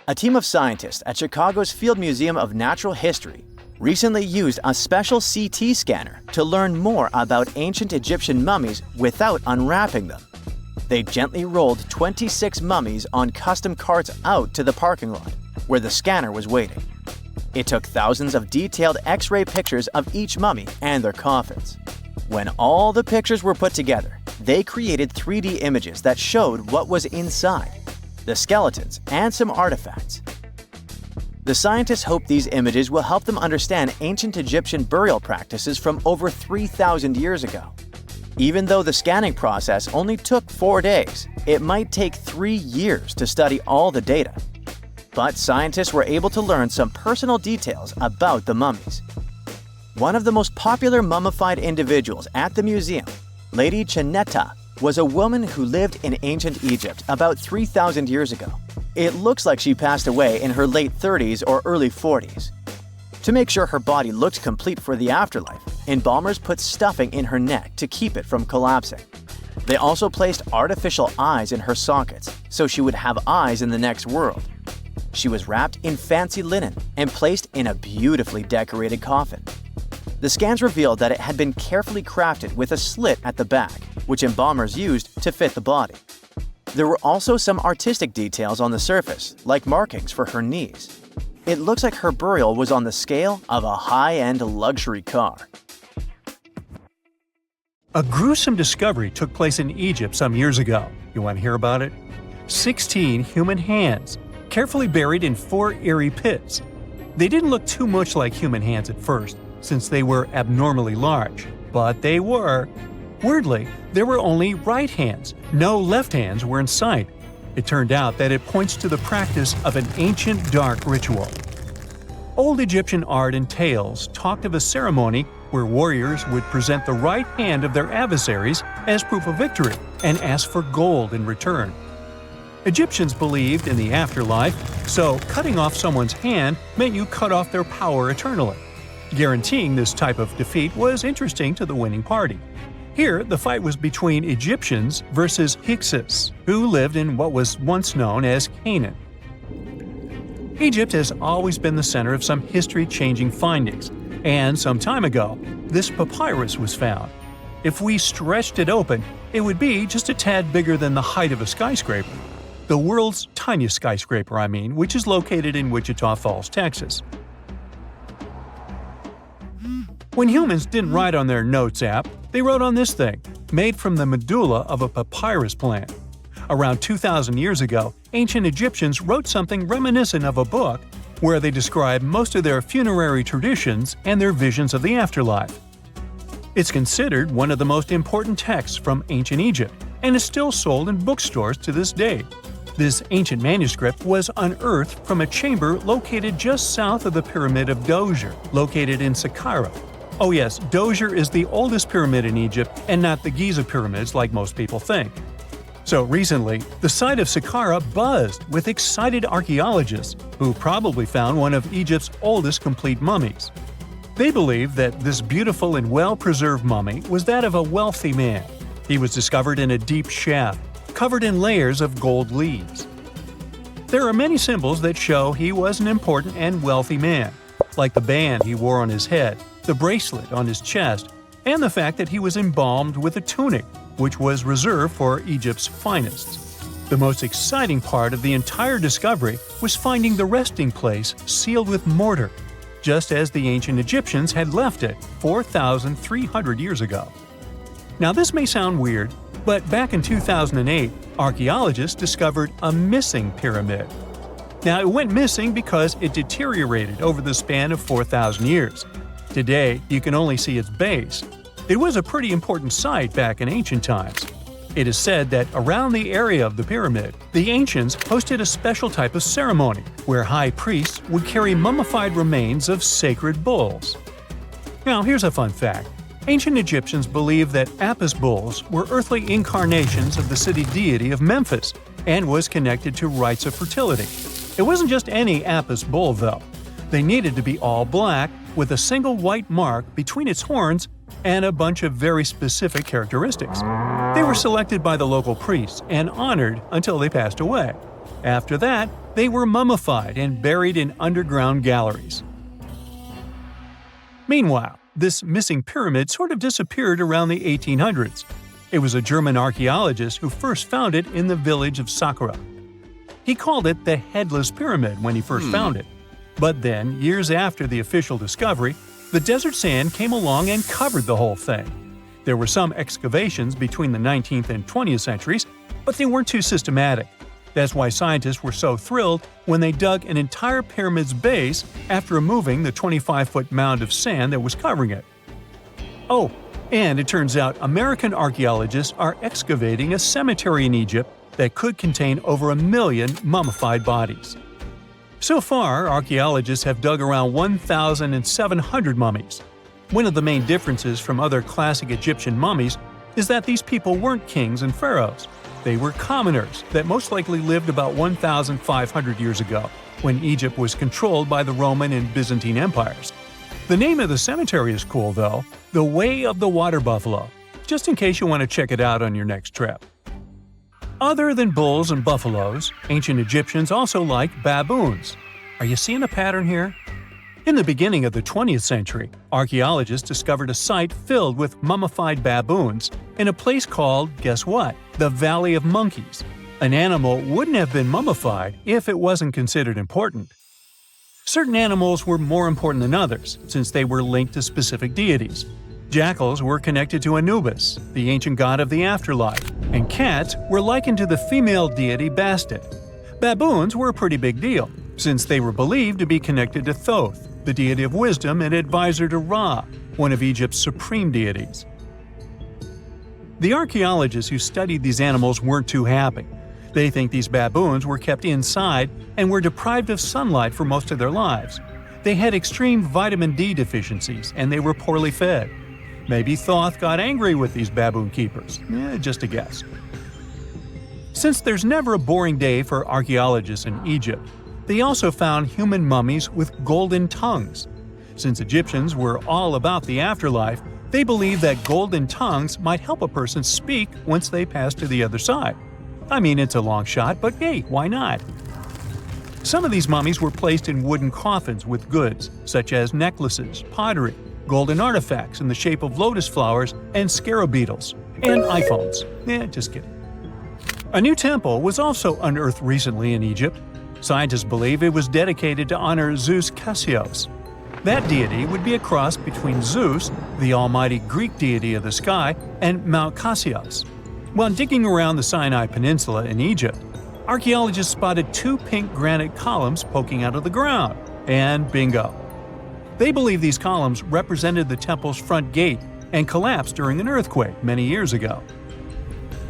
A team of scientists at Chicago's Field Museum of Natural History recently used a special CT scanner to learn more about ancient Egyptian mummies without unwrapping them. They gently rolled 26 mummies on custom carts out to the parking lot, where the scanner was waiting. It took thousands of detailed X-ray pictures of each mummy and their coffins. When all the pictures were put together, they created 3D images that showed what was inside, the skeletons and some artifacts. The scientists hope these images will help them understand ancient Egyptian burial practices from over 3,000 years ago. Even though the scanning process only took 4 days, it might take 3 years to study all the data. But scientists were able to learn some personal details about the mummies. One of the most popular mummified individuals at the museum, Lady Chineta, was a woman who lived in ancient Egypt about 3,000 years ago. It looks like she passed away in her late 30s or early 40s. To make sure her body looked complete for the afterlife, embalmers put stuffing in her neck to keep it from collapsing. They also placed artificial eyes in her sockets, so she would have eyes in the next world. She was wrapped in fancy linen and placed in a beautifully decorated coffin. The scans revealed that it had been carefully crafted with a slit at the back, which embalmers used to fit the body. There were also some artistic details on the surface, like markings for her knees. It looks like her burial was on the scale of a high-end luxury car. A gruesome discovery took place in Egypt some years ago. You want to hear about it? 16 human hands, carefully buried in 4 eerie pits. They didn't look too much like human hands at first, since they were abnormally large, but they were. Weirdly, there were only right hands. No left hands were in sight. It turned out that it points to the practice of an ancient dark ritual. Old Egyptian art and tales talked of a ceremony where warriors would present the right hand of their adversaries as proof of victory and ask for gold in return. Egyptians believed in the afterlife, so cutting off someone's hand meant you cut off their power eternally. Guaranteeing this type of defeat was interesting to the winning party. Here, the fight was between Egyptians versus Hyksos, who lived in what was once known as Canaan. Egypt has always been the center of some history-changing findings, and some time ago, this papyrus was found. If we stretched it open, it would be just a tad bigger than the height of a skyscraper. The world's tiniest skyscraper, which is located in Wichita Falls, Texas. When humans didn't write on their notes app, they wrote on this thing, made from the medulla of a papyrus plant. Around 2,000 years ago, ancient Egyptians wrote something reminiscent of a book where they describe most of their funerary traditions and their visions of the afterlife. It's considered one of the most important texts from ancient Egypt and is still sold in bookstores to this day. This ancient manuscript was unearthed from a chamber located just south of the Pyramid of Djoser, located in Saqqara. Oh yes, Djoser is the oldest pyramid in Egypt and not the Giza pyramids like most people think. So recently, the site of Saqqara buzzed with excited archaeologists who probably found one of Egypt's oldest complete mummies. They believe that this beautiful and well-preserved mummy was that of a wealthy man. He was discovered in a deep shaft, covered in layers of gold leaves. There are many symbols that show he was an important and wealthy man, like the band he wore on his head, the bracelet on his chest, and the fact that he was embalmed with a tunic, which was reserved for Egypt's finest. The most exciting part of the entire discovery was finding the resting place sealed with mortar, just as the ancient Egyptians had left it 4,300 years ago. Now this may sound weird, but back in 2008, archaeologists discovered a missing pyramid. Now it went missing because it deteriorated over the span of 4,000 years. Today, you can only see its base. It was a pretty important site back in ancient times. It is said that around the area of the pyramid, the ancients hosted a special type of ceremony where high priests would carry mummified remains of sacred bulls. Now, here's a fun fact. Ancient Egyptians believed that Apis bulls were earthly incarnations of the city deity of Memphis and was connected to rites of fertility. It wasn't just any Apis bull, though. They needed to be all black with a single white mark between its horns and a bunch of very specific characteristics. They were selected by the local priests and honored until they passed away. After that, they were mummified and buried in underground galleries. Meanwhile, this missing pyramid sort of disappeared around the 1800s. It was a German archaeologist who first found it in the village of Saqqara. He called it the Headless Pyramid when he first found it. But then, years after the official discovery, the desert sand came along and covered the whole thing. There were some excavations between the 19th and 20th centuries, but they weren't too systematic. That's why scientists were so thrilled when they dug an entire pyramid's base after removing the 25-foot mound of sand that was covering it. Oh, and it turns out American archaeologists are excavating a cemetery in Egypt that could contain over 1 million mummified bodies. So far, archaeologists have dug around 1,700 mummies. One of the main differences from other classic Egyptian mummies is that these people weren't kings and pharaohs. They were commoners that most likely lived about 1,500 years ago, when Egypt was controlled by the Roman and Byzantine empires. The name of the cemetery is cool, though, the Way of the Water Buffalo, just in case you want to check it out on your next trip. Other than bulls and buffaloes, ancient Egyptians also liked baboons. Are you seeing a pattern here? In the beginning of the 20th century, archaeologists discovered a site filled with mummified baboons in a place called, guess what? The Valley of Monkeys. An animal wouldn't have been mummified if it wasn't considered important. Certain animals were more important than others, since they were linked to specific deities. Jackals were connected to Anubis, the ancient god of the afterlife, and cats were likened to the female deity Bastet. Baboons were a pretty big deal, since they were believed to be connected to Thoth, the deity of wisdom and advisor to Ra, one of Egypt's supreme deities. The archaeologists who studied these animals weren't too happy. They think these baboons were kept inside and were deprived of sunlight for most of their lives. They had extreme vitamin D deficiencies and they were poorly fed. Maybe Thoth got angry with these baboon keepers. Just a guess. Since there's never a boring day for archaeologists in Egypt, they also found human mummies with golden tongues. Since Egyptians were all about the afterlife, they believed that golden tongues might help a person speak once they pass to the other side. I mean, it's a long shot, but hey, why not? Some of these mummies were placed in wooden coffins with goods, such as necklaces, pottery, golden artifacts in the shape of lotus flowers and scarab beetles, and iPhones. Just kidding. A new temple was also unearthed recently in Egypt. Scientists believe it was dedicated to honor Zeus Cassios. That deity would be a cross between Zeus, the almighty Greek deity of the sky, and Mount Cassios. While digging around the Sinai Peninsula in Egypt, archaeologists spotted 2 pink granite columns poking out of the ground, and bingo. They believe these columns represented the temple's front gate and collapsed during an earthquake many years ago.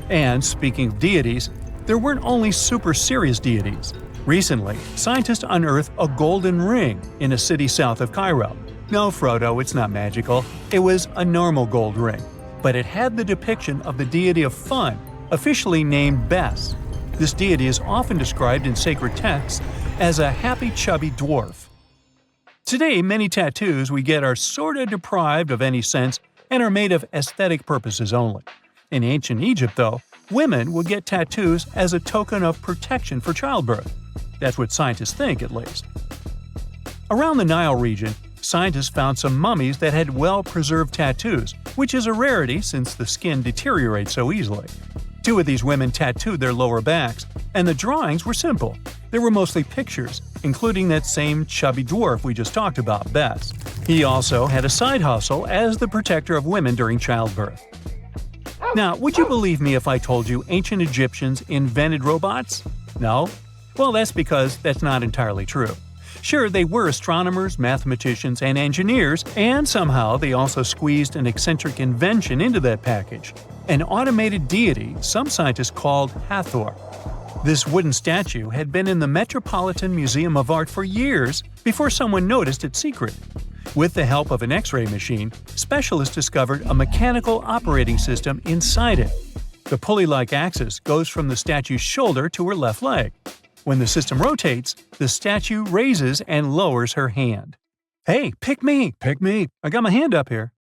And speaking of deities, there weren't only super serious deities. Recently, scientists unearthed a golden ring in a city south of Cairo. No, Frodo, it's not magical. It was a normal gold ring, but it had the depiction of the deity of fun, officially named Bes. This deity is often described in sacred texts as a happy chubby dwarf. Today, many tattoos we get are sorta deprived of any sense and are made of aesthetic purposes only. In ancient Egypt, though, women would get tattoos as a token of protection for childbirth. That's what scientists think, at least. Around the Nile region, scientists found some mummies that had well-preserved tattoos, which is a rarity since the skin deteriorates so easily. 2 of these women tattooed their lower backs, and the drawings were simple. They were mostly pictures, including that same chubby dwarf we just talked about, Bes. He also had a side hustle as the protector of women during childbirth. Now, would you believe me if I told you ancient Egyptians invented robots? No? Well, that's because that's not entirely true. Sure, they were astronomers, mathematicians, and engineers, and somehow they also squeezed an eccentric invention into that package, an automated deity some scientists called Hathor. This wooden statue had been in the Metropolitan Museum of Art for years before someone noticed its secret. With the help of an X-ray machine, specialists discovered a mechanical operating system inside it. The pulley-like axis goes from the statue's shoulder to her left leg. When the system rotates, the statue raises and lowers her hand. Hey, pick me! I got my hand up here.